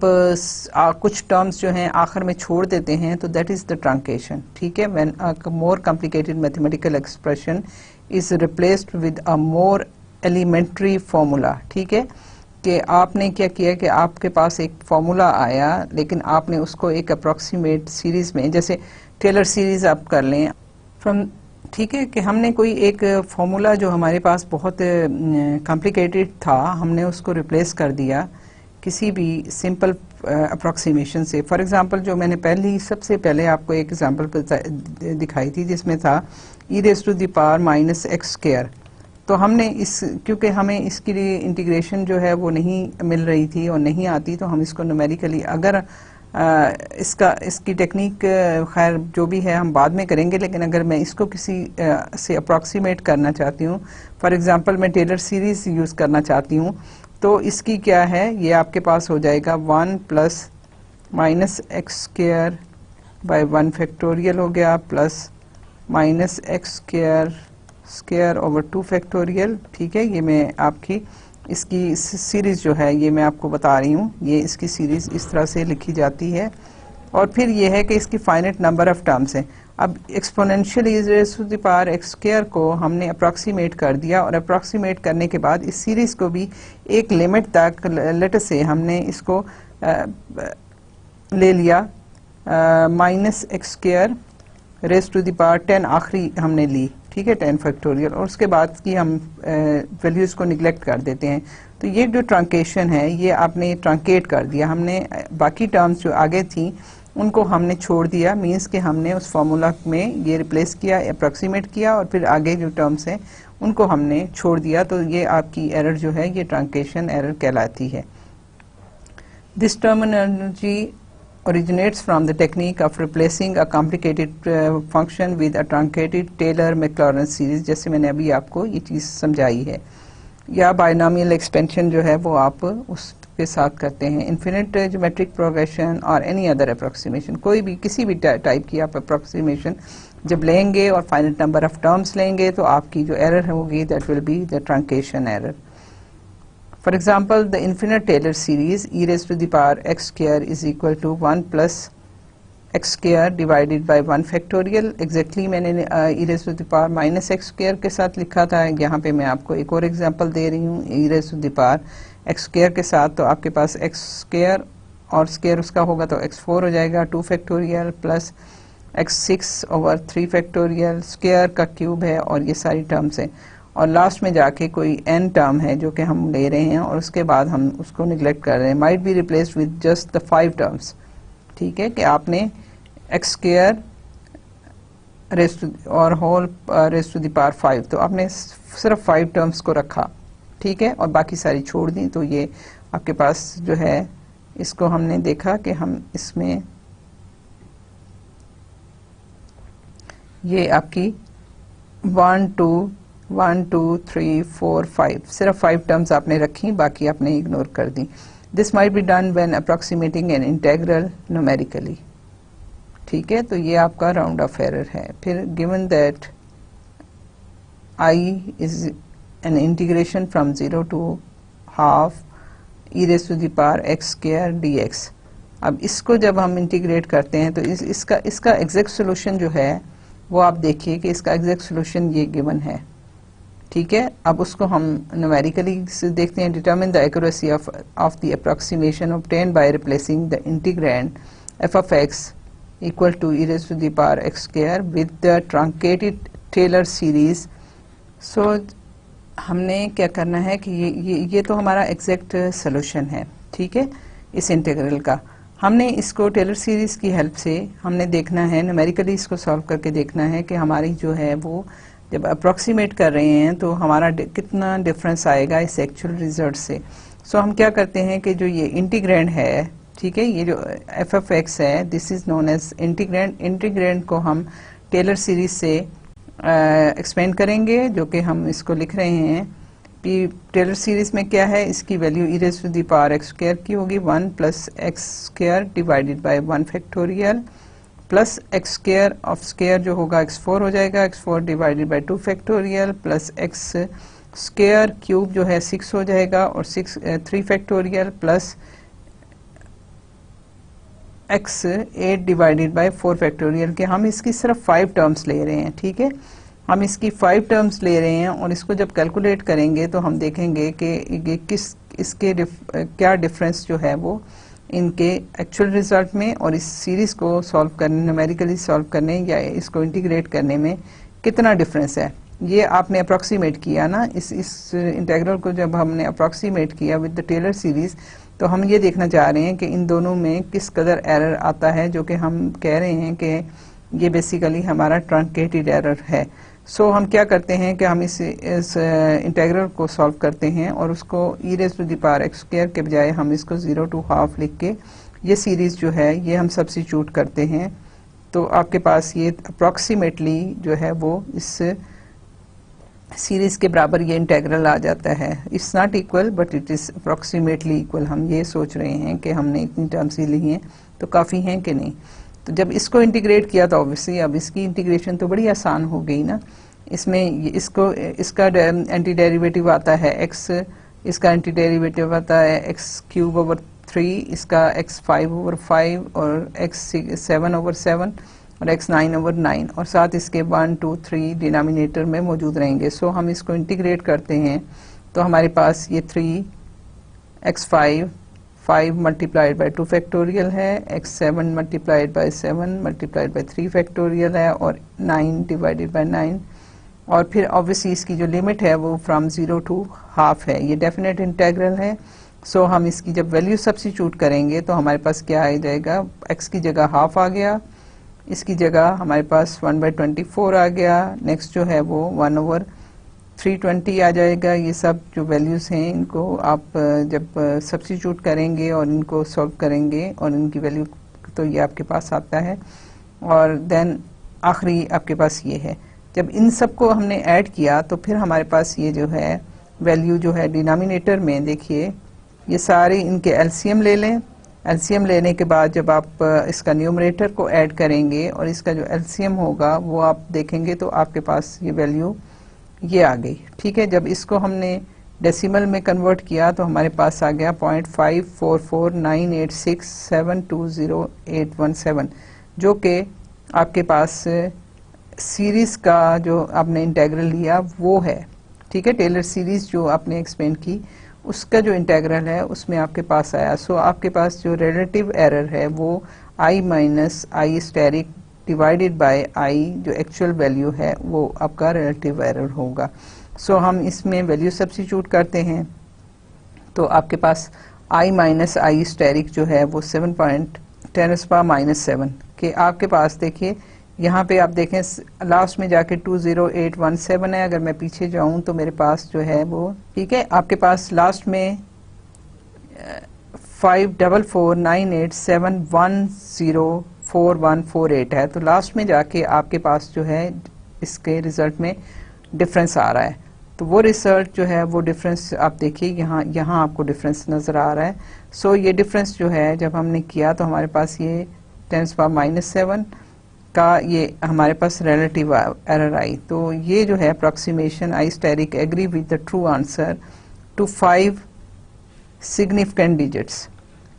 कुछ टर्म्स जो हैं आखिर में छोड़ देते हैं, तो दैट इज द ट्रंकेशन। ठीक है, when a more complicated mathematical expression is replaced with a more elementary formula. ठीक है, कि आपने क्या किया कि आपके पास एक फॉर्मूला आया, लेकिन आपने उसको एक अप्रॉक्सीमेट सीरीज में, जैसे टेलर सीरीज आप कर लें फ्रॉम, ठीक है, कि हमने कोई एक फॉर्मूला जो हमारे पास बहुत कॉम्प्लिकेटेड था, हमने उसको रिप्लेस कर दिया किसी भी सिंपल अप्रॉक्सीमेशन से। फॉर एग्जांपल, जो मैंने सबसे पहले आपको एक एग्जांपल दिखाई थी जिसमें था e rays to the power minus x square. तो हमने क्योंकि हमें इसके लिए इंटीग्रेशन जो है वो नहीं मिल रही थी और नहीं आती, तो हम इसको न्यूमेरिकली, अगर इसकी टेक्निक खैर जो भी है हम बाद में करेंगे, लेकिन अगर मैं इसको किसी से अप्रॉक्सीमेट करना चाहती हूँ, फॉर एग्जांपल मैं टेलर सीरीज यूज़ करना चाहती हूँ, तो इसकी क्या है, ये आपके पास हो जाएगा 1 plus minus x square by 1 factorial हो गया, plus minus x square over 2 factorial. ठीक है, ये मैं आपकी इसकी सीरीज जो है ये मैं आपको बता रही हूँ, ये इसकी सीरीज इस तरह से लिखी जाती है। और फिर ये है कि इसकी फाइनाइट नंबर ऑफ टर्म्स हैं। अब exponential e rays to the power x square को हमने अप्रॉक्सीमेट कर दिया, और अप्रॉक्सीमेट करने के बाद इस सीरीज को भी एक लिमिट तक, लेट से हमने इसको ले लिया minus x square raise to the power 10 आखिरी हमने ली। ठीक है, 10 फैक्टोरियल, और उसके बाद की हम वैल्यूज़ को निगलेक्ट कर देते हैं। तो ये जो ट्रंकेशन है, ये आपने ट्रंकेट कर दिया, हमने बाकी टर्म्स जो आगे थी उनको हमने छोड़ दिया, मींस कि हमने उस फार्मूला में ये रिप्लेस किया, अप्रॉक्सीमेट किया, और फिर आगे जो टर्म्स हैं उनको हमने छोड़ दिया। तो ये आपकी एरर जो है ये ट्रंकेशन एरर कहलाती है। This terminology originates from the technique of replacing a complicated function with a truncated Taylor-Maclaurin series, जैसे मैंने अभी आपको ये चीज़ समझाई है। या बाइनोमियल एक्सपेंशन जो है वो आप उसके साथ करते हैं। इन्फिनिट ज्योमेट्रिक प्रोग्रेशन और एनी अदर अप्रॉक्सीमेशन, कोई भी किसी भी टाइप की आप अप्रॉक्सीमेशन जब लेंगे और फाइनाइट नंबर ऑफ टर्म्स लेंगे, तो आपकी जो एरर होगी that will be the truncation error. For example, the infinite Taylor series e raised to the power x square is equal to 1 plus x square divided by 1 factorial। Exactly मैंने e raised to the power minus x square के साथ लिखा था। यहाँ पे मैं आपको एक और एग्जांपल दे रही हूँ e raised to the power x square के साथ। तो आपके पास x square और स्क्वायर उसका होगा तो x4 हो जाएगा, 2 factorial plus x6 over 3 factorial, square का क्यूब है, और ये सारी टर्म्स हैं। और लास्ट में जाके कोई n टर्म है जो कि हम ले रहे हैं, और उसके बाद हम उसको निगलेक्ट कर रहे हैं। Might be replaced with just the 5 terms. ठीक है, कि आपने एक्स स्क्वायर रेज़ टू और whole raise to the power 5, तो आपने सिर्फ 5 टर्म्स को रखा। ठीक है, और बाकी सारी छोड़ दी। तो ये आपके पास जो है, इसको हमने देखा कि हम इसमें ये आपकी 1 2 3 4 5 सिर्फ 5 टर्म्स आपने रखी, बाकी आपने इग्नोर कर दी। This might be done when approximating an integral numerically. ठीक है, तो ये आपका राउंड ऑफ एरर है। फिर given that I is an integration from 0 to half e rays to the power x square dx। अब इसको जब हम इंटीग्रेट करते हैं तो इसका एग्जैक्ट सोल्यूशन जो है वो आप देखिए कि इसका एग्जैक्ट सोल्यूशन ये गिवन है। ठीक है, अब उसको हम न्यूमेरिकली से देखते हैं। Determine the accuracy of the approximation obtained by replacing the integrand f of x equal to e rays to the power x square with the truncated Taylor series. So हमने क्या करना है कि ये तो हमारा एग्जैक्ट सोल्यूशन है। ठीक है, इस इंटीग्रल का हमने इसको टेलर सीरीज की हेल्प से हमने देखना है, न्यूमेरिकली इसको सॉल्व करके देखना है कि हमारी जो है वो जब अप्रॉक्सीमेट कर रहे हैं तो हमारा कितना डिफरेंस आएगा इस एक्चुअल रिजल्ट से। सो हम क्या करते हैं कि जो ये इंटीग्रैंड है, ठीक है, ये जो f of x है, this is known as integrand. Integrand को हम टेलर सीरीज से एक्सपेंड करेंगे, जो कि हम इसको लिख रहे हैं कि टेलर सीरीज में क्या है, इसकी value e rays to the power x square की होगी, 1 plus x square divided by 1 factorial plus x square of square जो होगा x4 हो जाएगा, x4 divided by 2 factorial plus x square cube जो है 6 हो जाएगा और 3 factorial plus x 8 divided by 4 factorial के हम इसकी सिर्फ 5 टर्म्स ले रहे हैं, ठीक है। हम इसकी 5 टर्म्स ले रहे हैं और इसको जब कैलकुलेट करेंगे तो हम देखेंगे कि ये इसके क्या डिफरेंस जो है वो इनके एक्चुअल रिजल्ट में और इस सीरीज को सॉल्व करने, न्यूमेरिकली सॉल्व करने या इसको इंटीग्रेट करने में कितना डिफरेंस है। ये आपने अप्रॉक्सीमेट किया ना, इस इंटीग्रल को जब हमने अप्रॉक्सीमेट किया विद द टेलर सीरीज, तो हम ये देखना चाह रहे हैं कि इन दोनों में किस कदर एरर आता है, जो कि हम कह रहे हैं कि ये बेसिकली हमारा ट्रंकेटेड एरर है। सो हम क्या करते हैं कि हम इस इंटीग्रल को सॉल्व करते हैं और उसको e rays to the power x square के बजाय हम इसको 0 to हाफ लिख के ये सीरीज जो है ये हम सब्स्टिट्यूट करते हैं। तो आपके पास ये अप्रॉक्सीमेटली जो है वो इस सीरीज के बराबर ये इंटीग्रल आ जाता है। It's not equal but it is approximately equal. हम ये सोच रहे हैं कि हमने इतनी टर्म्स ही ली हैं तो काफ़ी हैं कि नहीं। तो जब इसको इंटीग्रेट किया तो ऑब्वियसली अब इसकी इंटीग्रेशन तो बड़ी आसान हो गई ना। इसमें इसका एंटी डेरिवेटिव आता है x, इसका एंटी डेरिवेटिव आता है x क्यूब ओवर 3, इसका x 5 ओवर 5 और x 7 ओवर 7 और x 9 ओवर 9 और साथ इसके 1 2 3 डिनोमिनेटर में मौजूद रहेंगे। सो हम इसको इंटीग्रेट करते हैं तो हमारे पास ये 3 x 5 मल्टीप्लाइड बाय 2 फैक्टोरियल है, x 7 multiplied by 7 multiplied by 3 factorial है और 9 डिवाइडेड बाय 9 और फिर ऑब्वियसली इसकी जो लिमिट है वो फ्रॉम 0 to हाफ है। ये डेफिनेट इंटीग्रल है। सो हम इसकी जब वैल्यू सब्स्टिट्यूट करेंगे तो हमारे पास क्या आ जाएगा, x की जगह हाफ आ गया, इसकी जगह हमारे पास 1/24 आ गया, नेक्स्ट जो है वो 1/320 आ जाएगा। ये सब जो वैल्यूज़ हैं इनको आप जब सब्स्टिट्यूट करेंगे और इनको सॉल्व करेंगे और इनकी वैल्यू तो ये आपके पास आता है और देन आखिरी आपके पास ये है। जब इन सब को हमने ऐड किया तो फिर हमारे पास ये जो है वैल्यू जो है डिनोमिनेटर में देखिए ये सारे इनके एलसीएम ले लें। एलसीएम लेने के बाद जब आप इसका न्यूमरेटर को ऐड करेंगे और इसका जो एलसीएम होगा वो आप देखेंगे तो आपके पास ये वैल्यू ये आ गई, ठीक है। जब इसको हमने डेसिमल में कन्वर्ट किया तो हमारे पास आ गया 0.544986720817 जो कि आपके पास सीरीज का जो आपने इंटीग्रल लिया वो है, ठीक है। टेलर सीरीज जो आपने एक्सप्लेन की उसका जो इंटीग्रल है उसमें आपके पास आया। सो आपके पास जो रिलेटिव एरर है वो i minus i asterisk divided by i जो एक्चुअल वैल्यू है वो आपका रिलेटिव एरर होगा। सो हम इसमें वैल्यू सब्स्टिट्यूट करते हैं तो आपके पास i माइनस आई स्टेरिक जो है वो 7.10⁻⁻7 के आपके पास देखिए यहाँ पे आप देखें लास्ट में जाके 20817 है। अगर मैं पीछे जाऊं तो मेरे पास जो है वो ठीक है आपके पास लास्ट में 544987104148 है। तो लास्ट में जाके आपके पास जो है इसके रिजल्ट में डिफरेंस आ रहा है। तो वो रिजल्ट जो है वो डिफरेंस आप देखिए यहाँ आपको डिफरेंस नज़र आ रहा है। सो ये डिफरेंस जो है जब हमने किया तो हमारे पास ये 10⁻⁻7 का ये हमारे पास रिलेटिव एरर आई। तो ये जो है approximation i asterisk agree with the true answer to 5 significant digits,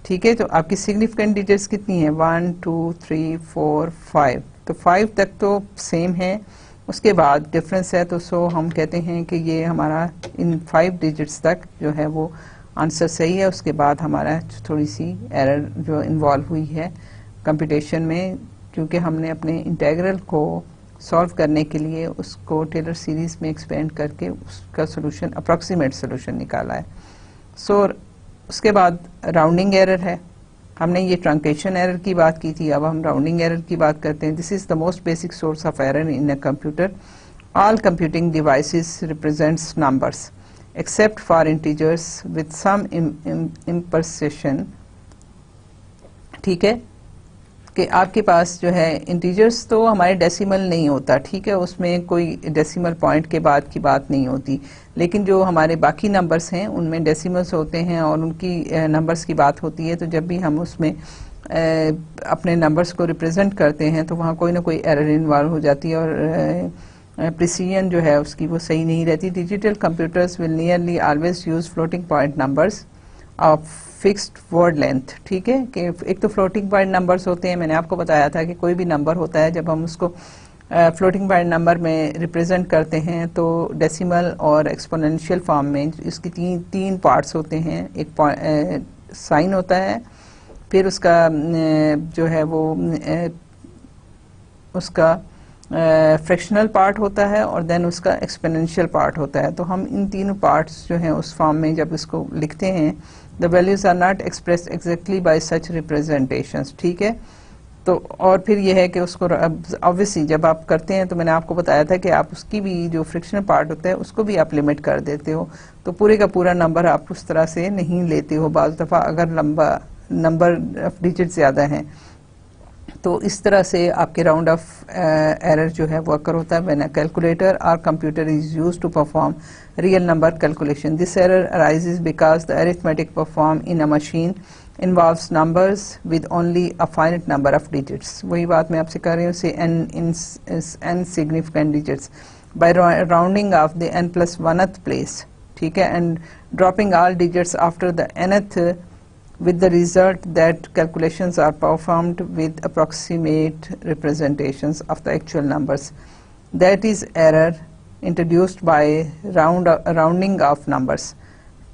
ठीक है। तो आपकी सिग्निफिकेंट डिजिट्स कितनी है 1 2 3 4 5, तो 5 तक तो सेम है, उसके बाद डिफरेंस है। तो सो हम कहते हैं कि ये हमारा इन 5 डिजिट्स तक जो है वो आंसर सही है। उसके बाद हमारा थोड़ी सी एरर जो इन्वॉल्व हुई है कंप्यूटेशन में, क्योंकि हमने अपने इंटीग्रल को सॉल्व करने के लिए उसको टेलर सीरीज में एक्सपेंड करके उसका सोल्यूशन अप्रॉक्सीमेट सोल्यूशन निकाला है। सो उसके बाद राउंडिंग एरर है। हमने ये ट्रंकेशन एरर की बात की थी, अब हम राउंडिंग एरर की बात करते हैं। This is the most basic source of error in a computer. All computing devices represents numbers except for integers with some impression, ठीक है। कि आपके पास जो है इंटीजर्स तो हमारे डेसिमल नहीं होता, ठीक है, उसमें कोई डेसिमल पॉइंट के बाद की बात नहीं होती, लेकिन जो हमारे बाकी नंबर्स हैं उनमें डेसिमल्स होते हैं और उनकी नंबर्स की बात होती है। तो जब भी हम उसमें अपने नंबर्स को रिप्रेजेंट करते हैं तो वहाँ कोई ना कोई एरर इन्वॉल्व हो जाती है और प्रिसीजन जो है उसकी वो सही नहीं रहती। Digital computers will nearly always use floating point numbers of fixed word length. ठीक है, कि एक तो फ्लोटिंग पॉइंट नंबर्स होते हैं, मैंने आपको बताया था कि कोई भी नंबर होता है जब हम उसको फ्लोटिंग पॉइंट नंबर में रिप्रेजेंट करते हैं तो डेसिमल और एक्सपोनेंशियल फॉर्म में इसकी तीन पार्ट्स होते हैं। एक साइन होता है, फिर उसका जो है वो उसका फ्रैक्शनल पार्ट होता है और देन उसका एक्सपोनेंशियल पार्ट होता है। तो हम इन तीनों पार्ट्स जो हैं उस फॉर्म में जब इसको लिखते हैं, the values are not expressed exactly by such representations. ठीक है, तो और फिर यह है कि उसको ऑब्वियसली जब आप करते हैं तो मैंने आपको बताया था कि आप उसकी भी जो फ्रिक्शनल पार्ट होता है उसको भी आप लिमिट कर देते हो, तो पूरे का पूरा नंबर आप उस तरह से नहीं लेते हो। बाज़ दफ़ा अगर लंबा नंबर ऑफ डिजिट ज़्यादा हैं तो इस तरह से आपके राउंड ऑफ एरर जो है वो अकर होता है। व्हेन अ कैलकुलेटर और computer is used to perform real number calculation, this error arises because the arithmetic perform in a machine involves numbers with only a finite number of digits। वही बात मैं आपसे कर रही हूँ, say n significant digits by rounding off the n plus 1th place, ठीक है, and dropping all digits after the nth with the result that calculations are performed with approximate representations of the actual numbers. That is error introduced by rounding off numbers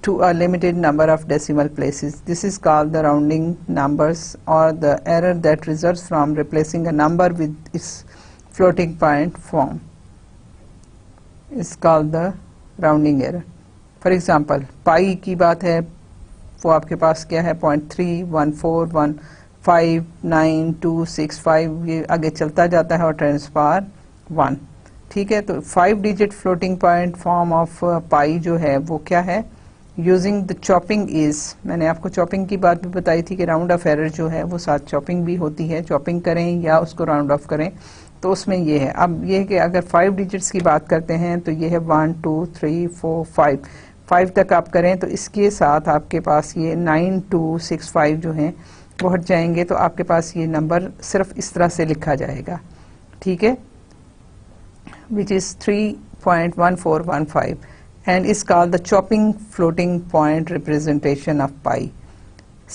to a limited number of decimal places. This is called the rounding numbers, or the error that results from replacing a number with its floating point form is called the rounding error. For example, pi की बात है, वो आपके पास क्या है 0.314159265, ये आगे चलता जाता है और ट्रांसफार 1। ठीक है, तो 5 digit floating point form of pi जो है वो क्या है, यूजिंग द चॉपिंग इज, मैंने आपको चॉपिंग की बात भी बताई थी कि राउंड ऑफ एरर जो है वो साथ चॉपिंग भी होती है, चॉपिंग करें या उसको राउंड ऑफ करें, तो उसमें ये है। अब ये कि अगर 5 डिजिट्स की बात करते हैं तो ये है 1 2 3 4 5 तक आप करें तो इसके साथ आपके पास ये 9265 जो हैं वो हट जाएंगे, तो आपके पास ये नंबर सिर्फ इस तरह से लिखा जाएगा। ठीक है, which is 3.1415 and is called the chopping floating point representation of pi.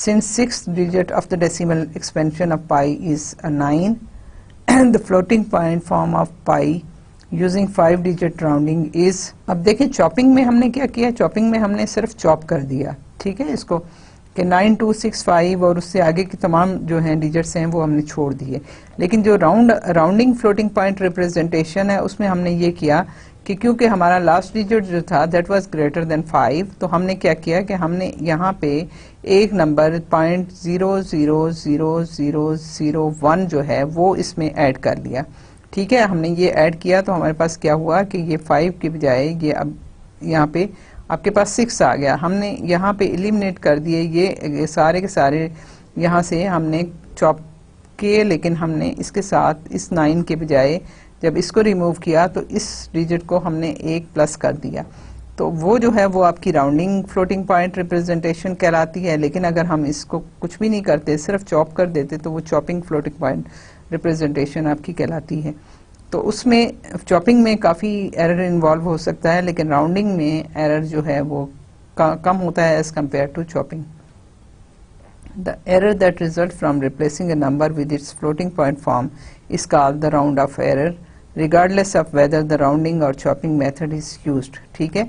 Since 6th digit of the decimal expansion of pi is a 9, and the floating point form of pi using 5 digit rounding is, अब देखिए चॉपिंग में हमने क्या किया, चॉपिंग में हमने सिर्फ चॉप कर दिया, ठीक है, इसको कि 9265 और उससे आगे की तमाम जो हैं डिजिट्स हैं वो हमने छोड़ दिए। लेकिन जो राउंडिंग फ्लोटिंग पॉइंट रिप्रेजेंटेशन है उसमें हमने ये किया कि क्योंकि हमारा लास्ट डिजिट जो था दैट वाज ग्रेटर देन 5, तो हमने क्या किया कि हमने यहाँ पे एक नंबर 0.000001 जो है वो इसमें ऐड कर लिया। ठीक है, हमने ये ऐड किया तो हमारे पास क्या हुआ कि ये 5 के बजाय ये अब यहाँ पे आपके पास 6 आ गया। हमने यहाँ पे एलिमिनेट कर दिए ये सारे के सारे, यहाँ से हमने चॉप किए, लेकिन हमने इसके साथ इस 9 के बजाय जब इसको रिमूव किया तो इस डिजिट को हमने 1 प्लस कर दिया, तो वो जो है वो आपकी राउंडिंग फ्लोटिंग पॉइंट रिप्रेजेंटेशन कहलाती है। लेकिन अगर हम इसको कुछ भी नहीं करते, सिर्फ चॉप कर देते, तो वो चॉपिंग फ्लोटिंग पॉइंट रिप्रेजेंटेशन आपकी कहलाती है। तो उसमें चॉपिंग में काफ़ी एरर इन्वॉल्व हो सकता है, लेकिन राउंडिंग में एरर जो है वो कम होता है as compare to chopping. The error that results from replacing a number with its floating point form is called the round off error, regardless of whether the rounding or chopping method is used। ठीक है,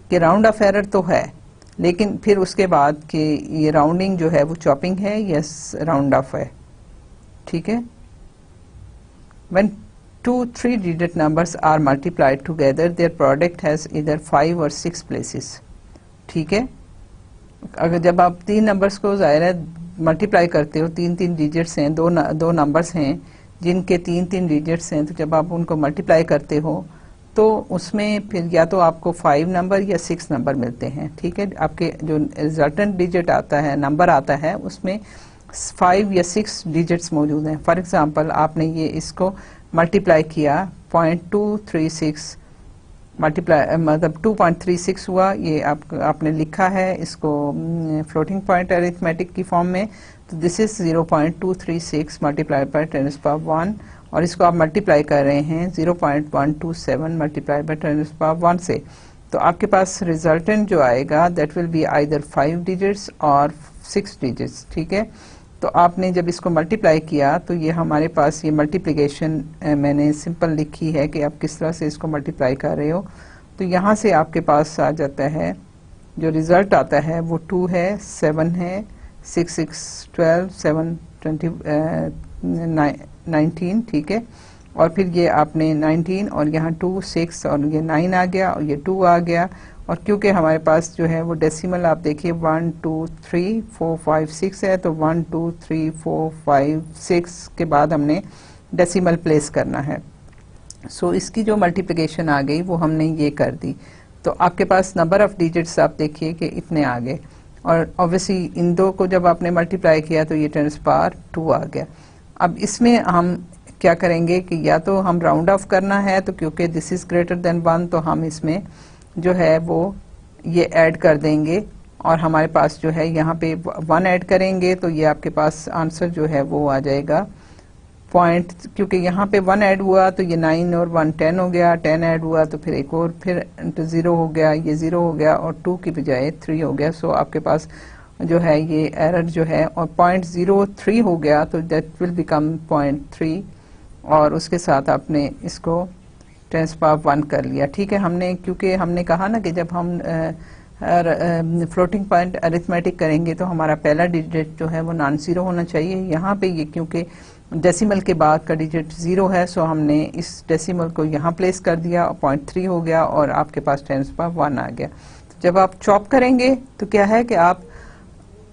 कि राउंड ऑफ एरर तो है, लेकिन फिर उसके बाद कि ये राउंडिंग जो है वो चॉपिंग है या राउंड ऑफ है। ठीक है, when 2 3 digit numbers are multiplied together, their product has either 5 or 6 places। ठीक है, अगर जब आप 3 नंबर्स को ज़ाहिर है मल्टीप्लाई करते हो, 3 डिजिट्स हैं, दो नंबर्स हैं जिनके 3 डिजिट्स हैं, तो जब आप उनको मल्टीप्लाई करते हो तो उसमें फिर या तो आपको 5 नंबर या 6 नंबर मिलते हैं। ठीक है, आपके जो रिजल्टेंट डिजिट आता है, नंबर आता है, उसमें 5 या 6 डिजिट्स मौजूद हैं। फॉर एग्जांपल आपने ये इसको मल्टीप्लाई किया 0.236 मल्टीप्लाई मतलब 2.36 हुआ, ये आपने लिखा है इसको फ्लोटिंग पॉइंट अरिथमेटिक की फॉर्म में, तो दिस इज 0.236 मल्टीप्लाइड बाय 10⁻⁴ और इसको आप मल्टीप्लाई कर रहे हैं 0.127 मल्टीप्लाई बाय 10⁻1 से, तो आपके पास रिजल्टेंट जो आएगा that will be either 5 digits और 6 डिजिट्स। ठीक है, तो आपने जब इसको मल्टीप्लाई किया तो ये हमारे पास ये मल्टीप्लिकेशन मैंने सिंपल लिखी है कि आप किस तरह से इसको मल्टीप्लाई कर रहे हो। तो यहाँ से आपके पास आ जाता है, जो रिज़ल्ट आता है वो 2 है, 7 है, 6 6 12, 7 19। ठीक है, और फिर ये आपने 19 और यहाँ 2 6 और ये 9 आ गया और ये 2 आ गया। और क्योंकि हमारे पास जो है वो डेसिमल आप देखिए 1 2 3 4 5 6 है, तो 1 2 3 4 5 6 के बाद हमने डेसिमल प्लेस करना है। सो इसकी जो मल्टीप्लिकेशन आ गई वो हमने ये कर दी, तो आपके पास नंबर ऑफ डिजिट्स आप देखिए कि इतने आ गए। और ऑब्वियसली इन दो को जब आपने मल्टीप्लाई किया तो ये 10⁻2 आ गया। अब इसमें हम क्या करेंगे कि या तो हम राउंड ऑफ करना है, तो क्योंकि दिस इज ग्रेटर देन 1 तो हम इसमें जो है वो ये ऐड कर देंगे और हमारे पास जो है यहाँ पे 1 ऐड करेंगे तो ये आपके पास आंसर जो है वो आ जाएगा पॉइंट, क्योंकि यहाँ पे 1 ऐड हुआ तो ये 9 और 1 10 हो गया, 10 ऐड हुआ तो फिर एक और फिर 0 हो गया, ये 0 हो गया और 2 की बजाय 3 हो गया। सो आपके पास जो है ये एरर जो है और 0.03 हो गया, तो दैट विल बिकम 0.3 और उसके साथ आपने इसको 10⁻1 कर लिया। ठीक है, हमने क्योंकि हमने कहा ना कि जब हम फ्लोटिंग पॉइंट अरिथमेटिक करेंगे तो हमारा पहला डिजिट जो है वो नॉन ज़ीरो होना चाहिए। यहाँ पे ये क्योंकि डेसिमल के बाद का डिजिट 0 है, सो हमने इस डेसिमल को यहाँ प्लेस कर दिया और 0.3 हो गया और आपके पास 10⁻1 आ गया। तो जब आप चॉप करेंगे तो क्या है कि आप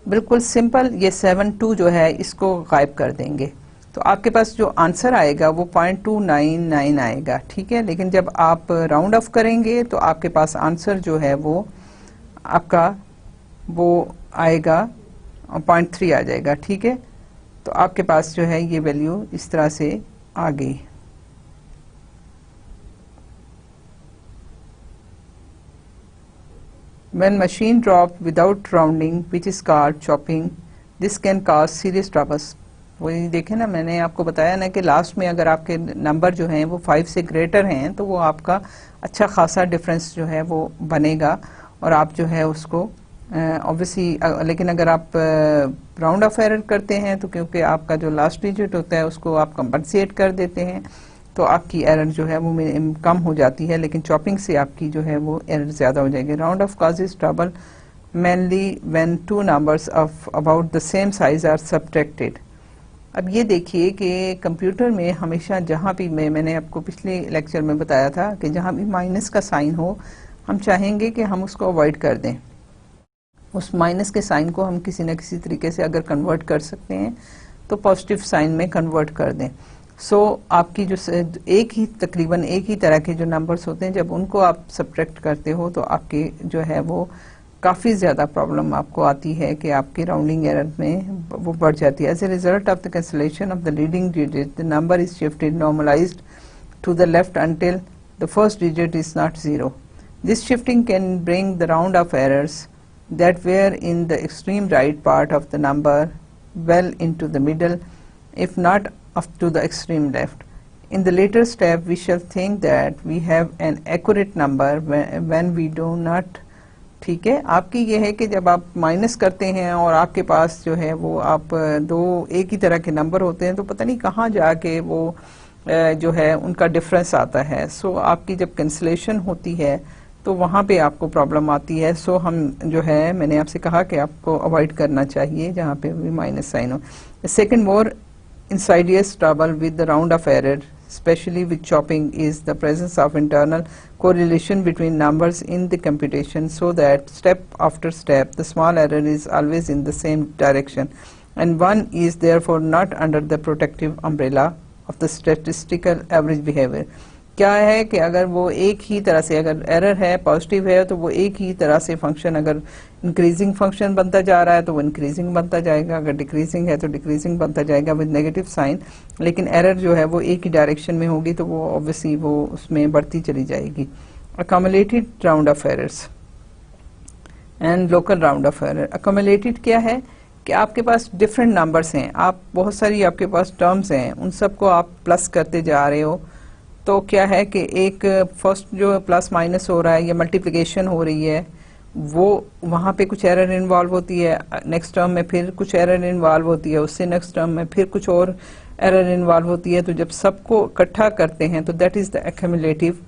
बिल्कुल सिंपल ये 7 2 जो है इसको गायब कर देंगे, तो आपके पास जो आंसर आएगा वो 0.299 आएगा। ठीक है, लेकिन जब आप राउंड ऑफ करेंगे तो आपके पास आंसर जो है वो आपका वो आएगा 0.3 आ जाएगा। ठीक है, तो आपके पास जो है ये वैल्यू इस तरह से आ गई। When machine drop without rounding, which is called chopping, this can cause serious troubles. वही देखें ना, मैंने आपको बताया ना कि लास्ट में अगर आपके नंबर जो हैं वो 5 से ग्रेटर हैं तो वो आपका अच्छा खासा डिफरेंस जो है वो बनेगा और आप जो है उसको ऑब्वियसली लेकिन अगर आप राउंड ऑफ एरर करते हैं तो क्योंकि आपका जो लास्ट डिजिट होता है उसको आप कंपनसेट कर देते हैं तो आपकी एरर जो है वो कम हो जाती है, लेकिन चॉपिंग से आपकी जो है वो एरर ज़्यादा हो जाएगी। Round of causes trouble mainly when two numbers of about the same size are subtracted। अब ये देखिए कि कंप्यूटर में हमेशा जहाँ भी मैंने आपको पिछले लेक्चर में बताया था कि जहाँ भी माइनस का साइन हो हम चाहेंगे कि हम उसको अवॉइड कर दें। उस माइनस के साइन को हम किसी न किसी तरीके से अगर कन्वर्ट कर सकते हैं तो पॉजिटिव साइन में कन्वर्ट कर दें। सो आपकी जो तकरीबन एक ही तरह के जो नंबर्स होते हैं जब उनको आप सब्ट्रैक्ट करते हो तो आपके जो है वो काफ़ी ज़्यादा प्रॉब्लम आपको आती है कि आपकी राउंडिंग एरर में वो बढ़ जाती है। As a result of the cancellation of the leading digit the number is shifted normalized to the left until the first digit is not zero. This shifting can bring the round off errors that were in the extreme right part of the number well into the middle, if not up to the extreme left. In the later step, we shall think that we have an accurate number when we do not। ठीक है, आपकी ये है कि जब आप माइनस करते हैं और आपके पास जो है वो आप दो एक ही तरह के नंबर होते हैं तो पता नहीं कहाँ जाके वो जो है उनका डिफरेंस आता है। सो आपकी जब कैंसलेशन होती है तो वहाँ पे आपको प्रॉब्लम आती है। सो हम जो है मैंने आपसे कहा कि आपको अवॉइड करना चाहिए जहाँ पे भी माइनस साइन हो। Second more insidious trouble with the round of error, especially with chopping, is the presence of internal correlation between numbers in the computation, so that step after step the small error is always in the same direction and one is therefore not under the protective umbrella of the statistical average behavior। क्या है कि अगर वो एक ही तरह से अगर एरर है पॉजिटिव है तो वो एक ही तरह से फंक्शन अगर इंक्रीजिंग फंक्शन बनता जा रहा है तो वो इंक्रीजिंग बनता जाएगा, अगर डिक्रीजिंग है तो डिक्रीजिंग बनता जाएगा विद नेगेटिव साइन, लेकिन एरर जो है वो एक ही डायरेक्शन में होगी तो वो ऑब्वियसली वो उसमें बढ़ती चली जाएगी। Accumulated round off errors and local round off error. Accumulated क्या है कि आपके पास डिफरेंट नंबर्स हैं, आप बहुत सारी आपके पास टर्म्स हैं, उन सबको आप प्लस करते जा रहे हो, तो क्या है कि एक फर्स्ट जो प्लस माइनस हो रहा है या मल्टीप्लिकेशन हो रही है, वो वहाँ पे कुछ एरर इन्वॉल्व होती है, नेक्स्ट टर्म में फिर कुछ एरर इन्वॉल्व होती है, उससे नेक्स्ट टर्म में फिर कुछ और एरर इन्वॉल्व होती है। तो जब सबको इकट्ठा करते हैं तो दैट इज़ द एक्यूमुलेटिव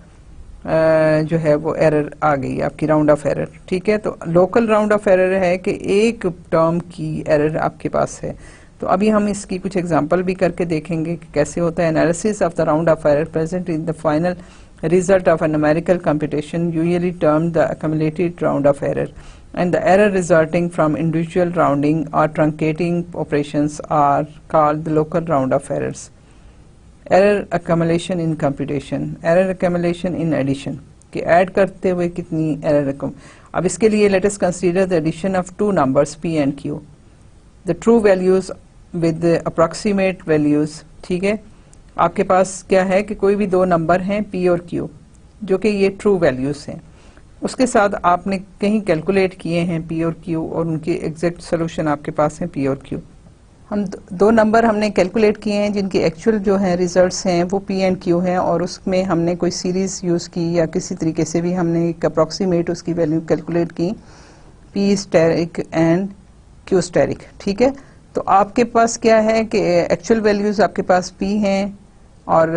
जो है वो एरर आ गई आपकी, राउंड ऑफ एरर। ठीक है, तो लोकल राउंड ऑफ एरर है कि एक टर्म की एरर आपके पास है। तो अभी हम इसकी कुछ एग्जांपल भी करके देखेंगे कि कैसे होता है। Analysis of the round off error present in the final result of a numerical computation, usually termed the accumulated round of error, and the error resulting from individual rounding or truncating operations are called the local round of errors. Error accumulation in computation, error accumulation in addition, कि ऐड करते हुए कितनी एरर। अब इसके लिए let us consider the addition of two numbers p and q, the true values with the approximate values। ठीक है, आपके पास क्या है कि कोई भी दो नंबर हैं p और q, जो कि ये ट्रू वैल्यूज हैं, उसके साथ आपने कहीं कैलकुलेट किए हैं p और q, और उनके एग्जैक्ट सोल्यूशन आपके पास हैं p और q। हम दो नंबर हमने कैलकुलेट किए हैं जिनके एक्चुअल जो हैं रिजल्ट्स हैं वो p एंड q हैं, और उसमें हमने कोई सीरीज यूज़ की या किसी तरीके से भी हमने एक अप्रॉक्सीमेट उसकी वैल्यू कैलकुलेट की, p asterisk and q asterisk. ठीक है, तो आपके पास क्या है कि एक्चुअल वैल्यूज आपके पास p हैं और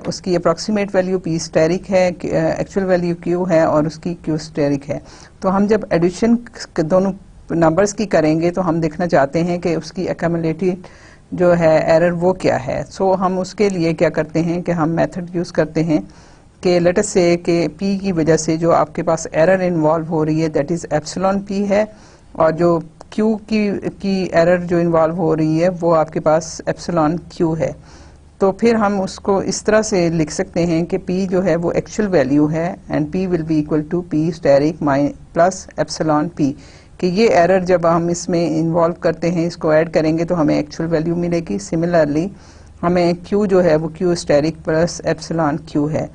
उसकी अप्रॉक्सीमेट वैल्यू p स्टेरिक है, एक्चुअल वैल्यू q है और उसकी q स्टेरिक है। तो हम जब एडिशन दोनों नंबर्स की करेंगे तो हम देखना चाहते हैं कि उसकी एक्यूमुलेटेड जो है एरर वो क्या है। सो हम उसके लिए क्या करते हैं कि हम मेथड यूज़ करते हैं कि लेट अस से कि p की वजह से जो आपके पास एरर इन्वॉल्व हो रही है दैट इज़ एप्सिलॉन p है, और जो q की एरर जो इन्वॉल्व हो रही है वो आपके पास एप्सिलॉन q है। तो फिर हम उसको इस तरह से लिख सकते हैं कि p जो है वो एक्चुअल वैल्यू है and p will be equal to p asterisk plus epsilon p, कि ये एरर जब हम इसमें इन्वॉल्व करते हैं, इसको ऐड करेंगे तो हमें एक्चुअल वैल्यू मिलेगी। सिमिलरली हमें q जो है वो q asterisk plus epsilon q है।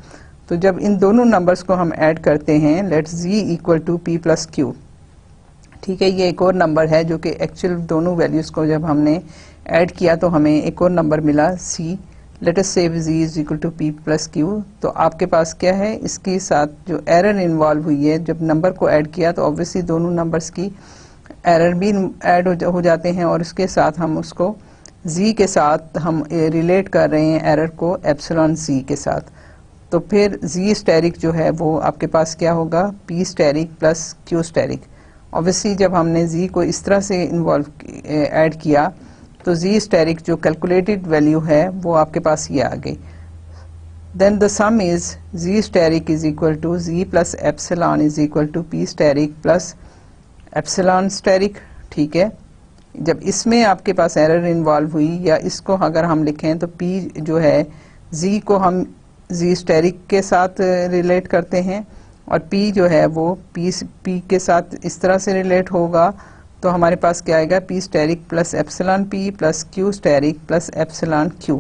तो जब इन दोनों नंबर्स को हम ऐड करते हैं, let z equal to p plus q। ठीक है, ये एक और नंबर है जो कि एक्चुअल दोनों वैल्यूज को जब हमने ऐड किया तो हमें एक और नंबर मिला c। Late us say z is equal to p plus q। तो आपके पास क्या है, इसके साथ जो एरर इन्वॉल्व हुई है, जब नंबर को ऐड किया तो ऑब्वियसली दोनों नंबर्स की एरर भी ऐड हो जाते हैं, और इसके साथ हम उसको z के साथ हम रिलेट कर रहे हैं एरर को एप्सिलॉन c के साथ। तो फिर z स्टेरिक जो है वो आपके पास क्या होगा, p asterisk plus q asterisk. Obviously जब हमने z को इस तरह से इन्वॉल्व ऐड किया तो z स्टेरिक जो कैलकुलेटेड वैल्यू है वो आपके पास ये आ गई। Then the sum is z asterisk is equal to z plus epsilon is equal to p asterisk plus epsilon asterisk. ठीक है, जब इसमें आपके पास एरर इन्वॉल्व हुई, या इसको अगर हम लिखें तो p जो है z को हम z स्टेरिक के साथ रिलेट करते हैं, और p जो है वो p के साथ इस तरह से रिलेट होगा। तो हमारे पास क्या आएगा, p asterisk plus epsilon p plus q asterisk plus epsilon q।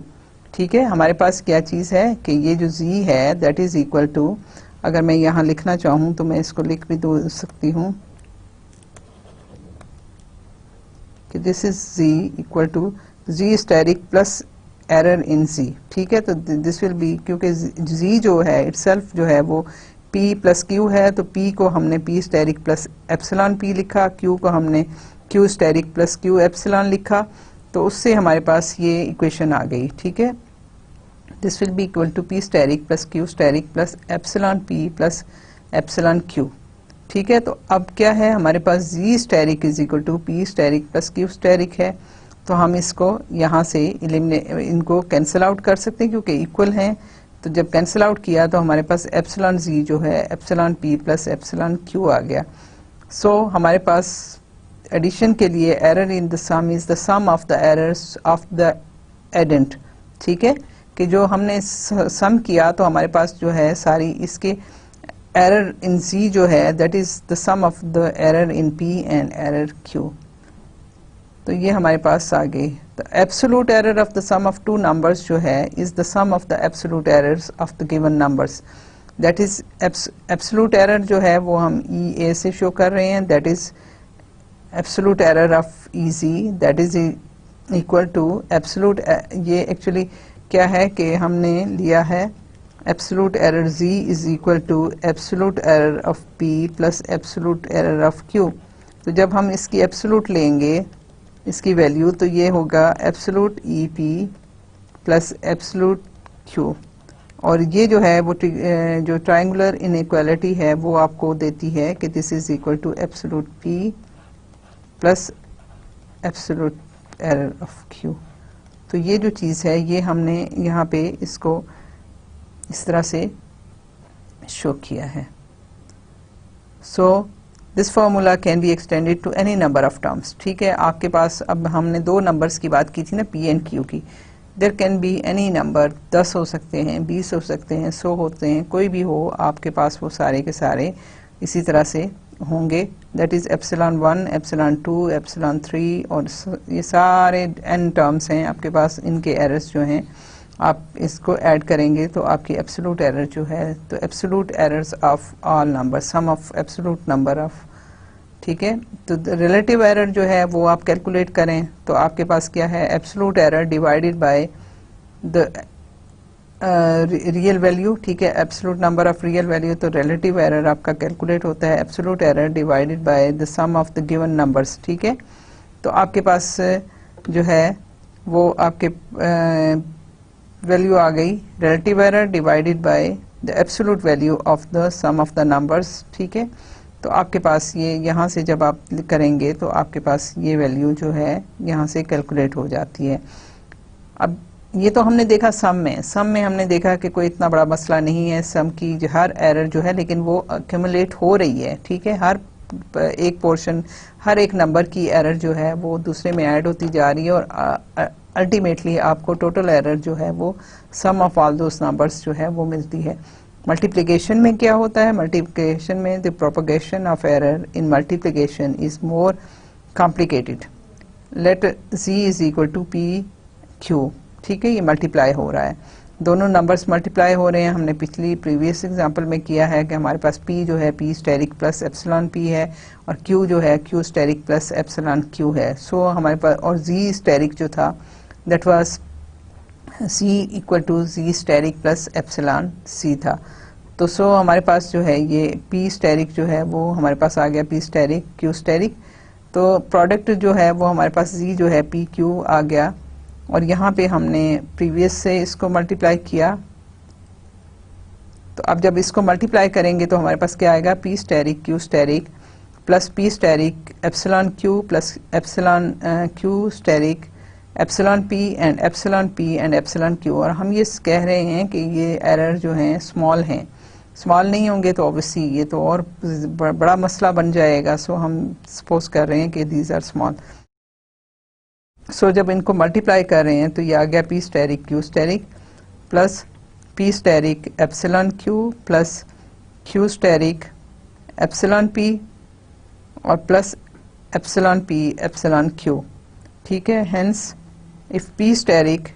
ठीक है, हमारे पास क्या चीज़ है कि ये जो z है दैट इज इक्वल टू, अगर मैं यहाँ लिखना चाहूँ तो मैं इसको लिख भी दो सकती हूँ कि this is z equal to z asterisk plus error in z। ठीक है, तो दिस विल बी, क्योंकि z जो है इटसेल्फ जो है वो p प्लस q है, तो p को हमने p asterisk plus epsilon p लिखा, q को हमने q asterisk plus q epsilon लिखा, तो उससे हमारे पास ये इक्वेशन आ गई। ठीक है, this will be equal to p asterisk plus q asterisk plus epsilon p plus epsilon q। ठीक है, तो अब क्या है, हमारे पास z asterisk is equal to p asterisk plus q asterisk है। तो हम इसको यहाँ से इनको कैंसिल आउट कर सकते हैं क्योंकि इक्वल हैं। तो जब कैंसिल आउट किया तो हमारे पास एप्सिलॉन z जो है epsilon p plus epsilon q आ गया। सो हमारे पास एडिशन के लिए error in the sum is the sum of the errors of the addend. ठीक है, कि जो हमने सम किया तो हमारे पास जो है सारी इसके एरर इन z जो है that is the sum of the error in p and error q। तो ये हमारे पास आ गई। The absolute error of the sum of two numbers जो है is the sum of the absolute errors of the given numbers. That is absolute error जो है वो हम EA से शो कर रहे हैं, that is absolute error of easy that is equal to absolute, ये एक्चुअली क्या है कि हमने लिया है absolute error z is equal to absolute error of p plus absolute error of q। तो जब हम इसकी एब्सोल्यूट लेंगे इसकी वैल्यू तो ये होगा absolute E P plus absolute q, और ये जो है वो जो ट्रायंगुलर इनइक्वालिटी है वो आपको देती है कि this is equal to absolute p plus absolute error of q। तो ये जो चीज़ है ये हमने यहाँ पे इसको इस तरह से शो किया है। So this formula can be extended to any number of terms. ठीक है, आपके पास अब हमने दो नंबर्स की बात की थी ना, p एंड q की। There can be any number, 10 हो सकते हैं, 20 हो सकते हैं, 100 होते हैं, कोई भी हो आपके पास, वो सारे के सारे इसी तरह से होंगे। That is epsilon 1, epsilon 2, epsilon 3, और ये सारे n टर्म्स हैं आपके पास। इनके एरर्स जो हैं आप इसको ऐड करेंगे तो आपकी एब्सोल्यूट एरर जो है, तो absolute errors of all number, sum of absolute number of. ठीक है, तो रिलेटिव एरर जो है वो आप कैलकुलेट करें तो आपके पास क्या है, absolute error divided by the real value. ठीक है, absolute number of real value, तो रिलेटिव एरर आपका कैलकुलेट होता है absolute error divided by the sum of the given numbers. ठीक है, तो आपके पास जो है वो आपके वैल्यू आ गई relative error divided by the absolute value of the sum of the numbers. ठीक है, तो आपके पास ये यहाँ से जब आप करेंगे तो आपके पास ये वैल्यू जो है यहाँ से कैलकुलेट हो जाती है। अब ये तो हमने देखा सम में हमने देखा कि कोई इतना बड़ा मसला नहीं है सम की हर एरर जो है, लेकिन वो एक्यूमुलेट हो रही है। ठीक है, हर एक पोर्शन, हर एक नंबर की एरर जो है वो दूसरे में ऐड होती जा रही है, और अल्टीमेटली आपको टोटल एरर जो है वो सम ऑफ ऑल दोस नंबर्स जो है वो मिलती है। मल्टीप्लिकेशन में क्या होता है, मल्टीप्लिकेशन में the propagation of error in multiplication is more complicated. Let z is equal to p Q. ठीक है, ये मल्टीप्लाई हो रहा है, दोनों नंबर्स मल्टीप्लाई हो रहे हैं। हमने पिछली प्रीवियस एग्जांपल में किया है कि हमारे पास p जो है p asterisk plus epsilon p है, और q जो है q asterisk plus epsilon q है। सो हमारे पास, और z स्टेरिक जो था that was c equal to z asterisk plus epsilon c था। तो सो हमारे पास जो है ये p स्टेरिक जो है वो हमारे पास आ गया p स्टेरिक q स्टेरिक। तो प्रोडक्ट जो है वो हमारे पास z जो है p q आ गया, और यहाँ पे हमने प्रीवियस से इसको मल्टीप्लाई किया। तो अब जब इसको मल्टीप्लाई करेंगे तो हमारे पास क्या आएगा, p asterisk q asterisk plus p asterisk epsilon q plus epsilon q asterisk epsilon p and epsilon q। और हम ये कह रहे हैं कि ये एरर जो हैं स्मॉल हैं, स्मॉल नहीं होंगे तो ऑब्वियसली ये तो और बड़ा मसला बन जाएगा। सो हम सपोज कर रहे हैं कि दीज आर स्मॉल। सो जब इनको मल्टीप्लाई कर रहे हैं तो ये आ गया p asterisk q asterisk plus p asterisk epsilon q plus q asterisk epsilon p और plus epsilon p epsilon q। ठीक है, hence if p steric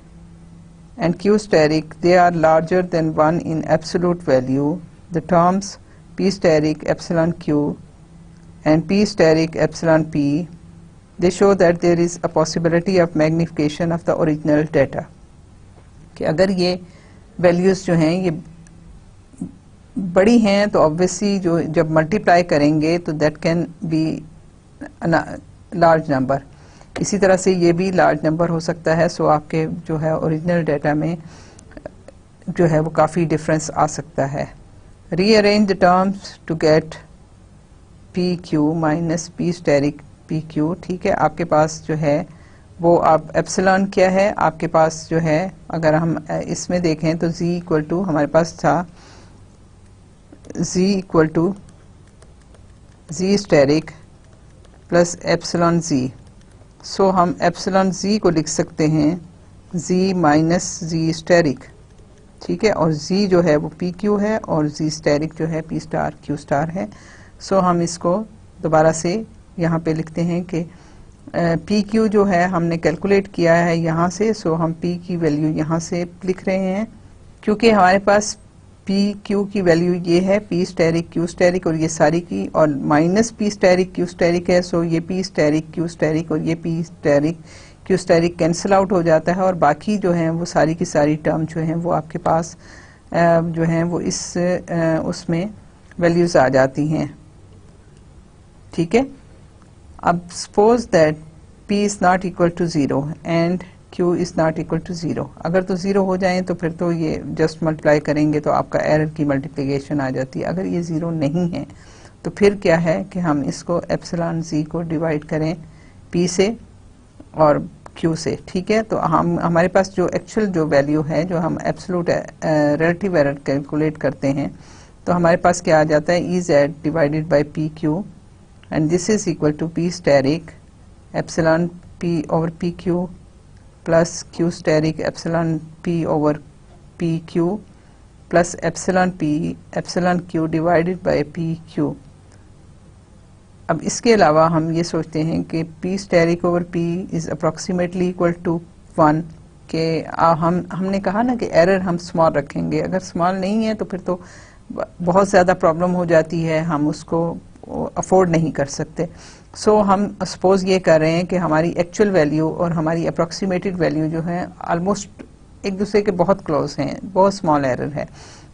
and q steric they are larger than 1 in absolute value, the terms p steric epsilon q and p steric epsilon p, they show that there is a possibility of magnification of the original data। कि अगर ये values जो हैं ये बड़ी हैं तो obviously जो जब multiply करेंगे तो that can be a large number। इसी तरह से ये भी लार्ज नंबर हो सकता है। सो आपके जो है ओरिजिनल डाटा में जो है वो काफ़ी डिफरेंस आ सकता है। Rearrange the terms to get P Q minus P asterisk P Q. ठीक है, आपके पास जो है वो आप एप्सिलॉन क्या है आपके पास जो है, अगर हम इसमें देखें तो z इक्वल टू हमारे पास था z equal to z asterisk plus epsilon z। So हम एप्सिलॉन z को लिख सकते हैं z माइनस z स्टेरिक। ठीक है, और z जो है वो पी क्यू है और z स्टेरिक जो है p स्टार q स्टार है। सो हम इसको दोबारा से यहाँ पे लिखते हैं कि पी क्यू जो है हमने कैलकुलेट किया है यहाँ से। सो हम p की वैल्यू यहाँ से लिख रहे हैं, क्योंकि हमारे पास पी क्यू की वैल्यू ये है, पी स्टेरिक क्यू स्टेरिक और ये सारी की, और minus P asterisk Q asterisk है, सो ये पी स्टेरिक क्यू स्टेरिक और ये P asterisk Q asterisk cancel out हो जाता है, और बाकी जो है वो सारी की सारी टर्म जो है वो आपके पास जो है वो इस उसमें वैल्यूज आ जाती हैं। ठीक है, अब suppose that p is not equal to 0 and q is not equal to 0। अगर तो 0 हो जाए तो फिर तो ये जस्ट मल्टीप्लाई करेंगे तो आपका एरर की मल्टीप्लिकेशन आ जाती है। अगर ये 0 नहीं है तो फिर क्या है कि हम इसको एप्सिलॉन z को डिवाइड करें p से और q से। ठीक है, तो हम हमारे पास जो एक्चुअल जो वैल्यू है, जो हम एब्सोल्यूट रिलेटिव एरर कैलकुलेट करते हैं, तो हमारे पास क्या आ जाता है, EZ divided by PQ and this is equal to p steric epsilon p over pq plus q steric epsilon p over pq plus epsilon p epsilon q divided by pq। अब इसके अलावा हम ये सोचते हैं कि p steric over p is approximately equal to 1 के हमने कहा ना कि एरर हम स्मॉल रखेंगे। अगर स्मॉल नहीं है तो फिर तो बहुत ज़्यादा प्रॉब्लम हो जाती है, हम उसको अफोर्ड नहीं कर सकते। सो हम सपोज ये कर रहे हैं कि हमारी एक्चुअल वैल्यू और हमारी अप्रोक्सीमेटेड वैल्यू जो है ऑलमोस्ट एक दूसरे के बहुत क्लोज हैं, बहुत स्मॉल एरर है।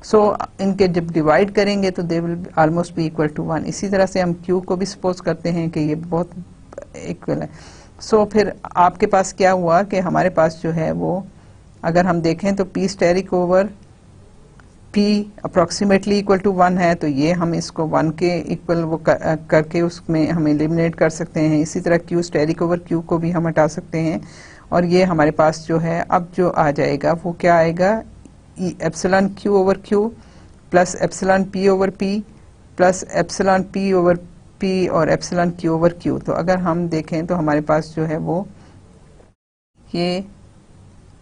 सो इनके जब डिवाइड करेंगे तो they will almost be equal to 1। इसी तरह से हम क्यू को भी सपोज करते हैं कि ये बहुत इक्वल है। सो फिर आपके पास क्या हुआ कि हमारे पास जो है वो अगर हम देखें तो P asterisk over p approximately equal to 1 है, तो ये हम इसको 1 के इक्वल वो करके उसमें हम एलिमिनेट कर सकते हैं। इसी तरह q स्टेरिक ओवर q को भी हम हटा सकते हैं, और ये हमारे पास जो है अब जो आ जाएगा वो क्या आएगा, epsilon q over q plus epsilon p over p plus epsilon p over p और एप्सिलॉन q ओवर q। तो अगर हम देखें तो हमारे पास जो है वो ये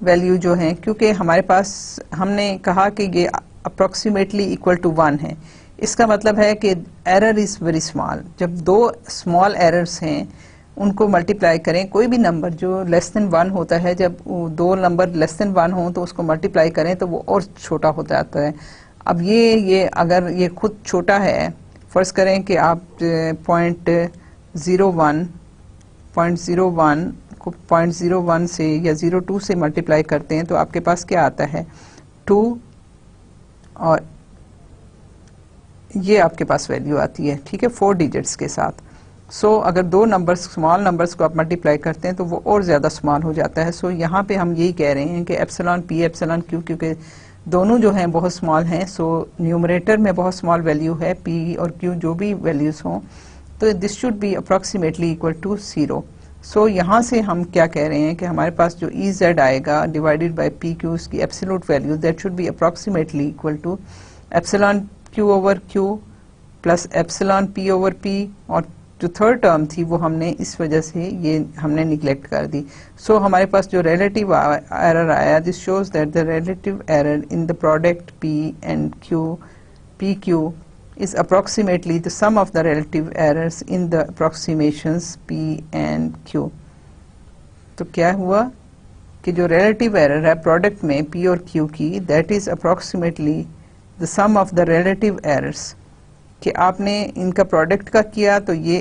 वैल्यू जो है, क्योंकि हमारे पास हमने कहा कि ये अप्रोक्सीमेटली इक्वल टू 1 है, इसका मतलब है कि एरर इज वेरी स्मॉल। जब दो स्मॉल एरर्स हैं उनको मल्टीप्लाई करें, कोई भी नंबर जो लेस देन 1 होता है, जब दो नंबर लेस देन 1 हो तो उसको मल्टीप्लाई करें तो वो और छोटा हो जाता है। अब ये अगर ये खुद छोटा है, फर्ज करें कि आप 0.01 को 0.01 से या 0.2 से मल्टीप्लाई करते हैं तो आपके पास क्या आता है, 2, और ये आपके पास वैल्यू आती है। ठीक है, 4 डिजिट्स के साथ। सो अगर दो नंबर्स स्मॉल नंबर्स को आप मल्टीप्लाई करते हैं तो वो और ज़्यादा स्मॉल हो जाता है। सो यहाँ पे हम यही कह रहे हैं कि एप्सिलॉन p एप्सिलॉन q, क्योंकि दोनों जो हैं बहुत स्मॉल हैं, सो न्यूमरेटर में बहुत स्मॉल वैल्यू है, p और q जो भी वैल्यूज़ हों, तो this should be approximately equal to 0। So यहाँ से हम क्या कह रहे हैं कि हमारे पास जो EZ आएगा डिवाइडेड बाय PQ की absolute value, that should be approximately equal to epsilon q over q plus epsilon p over p, और जो थर्ड टर्म थी वो हमने इस वजह से ये हमने निगलेक्ट कर दी। सो हमारे पास जो रिलेटिव एरर आया, this shows that the relative error in the product p and q pq is approximately the sum of the relative errors in the approximations p and q। तो क्या हुआ कि जो relative error है प्रोडक्ट में p और q की, that is approximately the sum of the relative errors। कि आपने इनका प्रोडक्ट का किया तो ये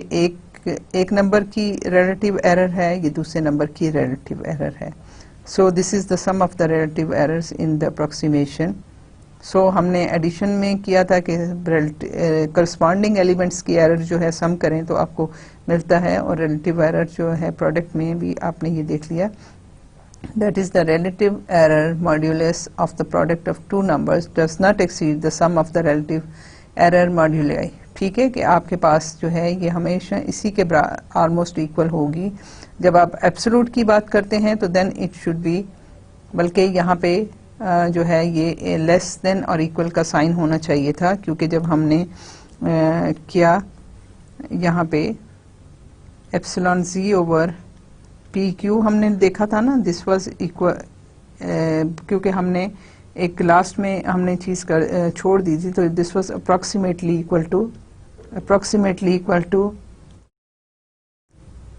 एक नंबर की relative error है, ये दूसरे नंबर की relative error है। So this is the sum of the relative errors in the approximation। सो हमने एडिशन में किया था कि करस्पॉन्डिंग एलिमेंट्स की एरर जो है सम करें तो आपको मिलता है, और रिलेटिव एरर जो है प्रोडक्ट में भी आपने ये देख लिया, that is the relative error modulus of the product of two numbers does not exceed the sum of the relative error moduli. ठीक है, कि आपके पास जो है ये हमेशा इसी के ऑलमोस्ट इक्वल होगी। जब आप एब्सोल्यूट की बात करते हैं तो देन इट शुड बी, बल्कि यहाँ पे जो है ये लेस देन और इक्वल का साइन होना चाहिए था, क्योंकि जब हमने किया यहाँ पे एप्सिलॉन z ओवर pq हमने देखा था ना, दिस वाज इक्वल, क्योंकि हमने एक लास्ट में हमने चीज़ छोड़ दी थी, तो this was approximately equal to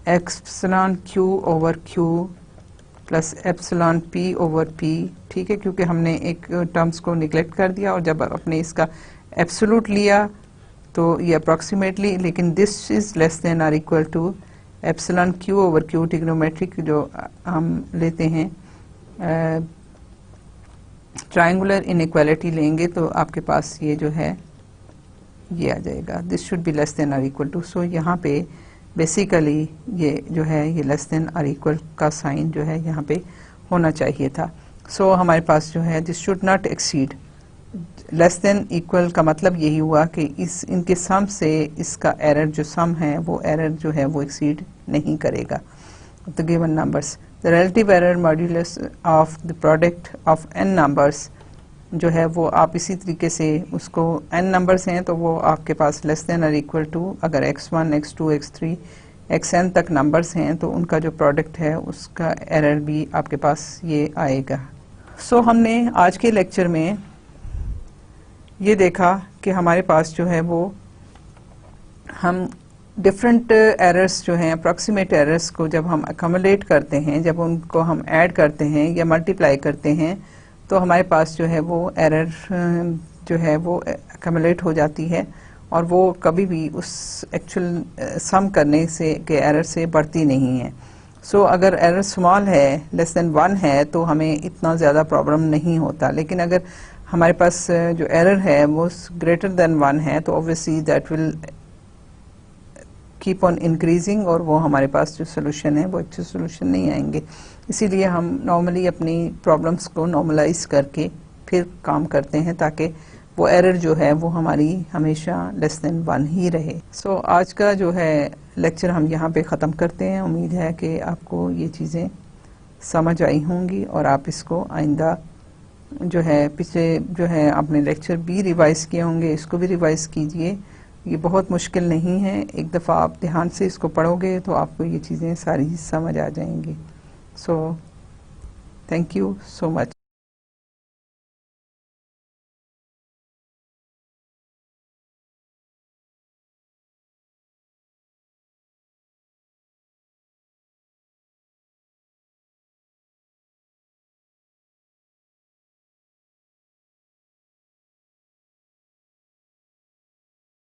epsilon q over q plus epsilon P over P, ठीक है, क्योंकि हमने एक टर्म्स को निगलेक्ट कर दिया और जब आपने इसका एब्सोल्यूट लिया तो ये अप्रॉक्सीमेटली, लेकिन this is less than or equal to epsilon Q over Q, trigonometric जो हम लेते हैं ट्रायंगुलर इनइक्वालिटी लेंगे तो आपके पास ये जो है ये आ जाएगा, this should be less than or equal to. So यहाँ पे बेसिकली ये जो है ये लेस देन आर इक्वल का साइन जो है यहाँ पे होना चाहिए था। सो हमारे पास जो है this should not exceed, less than equal का मतलब यही हुआ कि इस इनके सम से इसका एरर जो सम है वो एरर जो है वो एक्सीड नहीं करेगा the given numbers. The relative error modulus of the product of n numbers जो है वो आप इसी तरीके से उसको n नंबर्स हैं तो वो आपके पास लेस देन और इक्वल टू, अगर x1 x2 x3 xn तक नंबर्स हैं तो उनका जो प्रोडक्ट है उसका एरर भी आपके पास ये आएगा। सो हमने आज के लेक्चर में ये देखा कि हमारे पास जो है वो हम डिफरेंट एरर्स जो हैं अप्रॉक्सीमेट एरर्स को जब हम अकोमोडेट करते हैं, जब उनको हम ऐड करते हैं या मल्टीप्लाई करते हैं तो हमारे पास जो है वो एरर जो है वो अकोमोडेट हो जाती है और वो कभी भी उस एक्चुअल सम करने से के एरर से बढ़ती नहीं है। सो अगर एरर स्मॉल है लेस देन 1 है तो हमें इतना ज़्यादा प्रॉब्लम नहीं होता, लेकिन अगर हमारे पास जो एरर है वो ग्रेटर देन 1 है तो obviously that will keep on increasing और वो हमारे पास जो सोल्यूशन है वो अच्छे सोल्यूशन नहीं आएंगे। इसीलिए हम नॉर्मली अपनी प्रॉब्लम्स को नॉर्मलाइज करके फिर काम करते हैं ताकि वो एरर जो है वो हमारी हमेशा लेस देन 1 ही रहे। सो आज का जो है लेक्चर हम यहाँ पे ख़त्म करते हैं। उम्मीद है कि आपको ये चीज़ें समझ आई होंगी और आप इसको आइंदा जो है पिछले जो है आपने लेक्चर भी रिवाइज़ किए होंगे इसको भी रिवाइज़ कीजिए। ये बहुत मुश्किल नहीं है, एक दफ़ा आप ध्यान से इसको पढ़ोगे तो आपको ये चीज़ें सारी समझ आ जाएंगी। So thank you so much.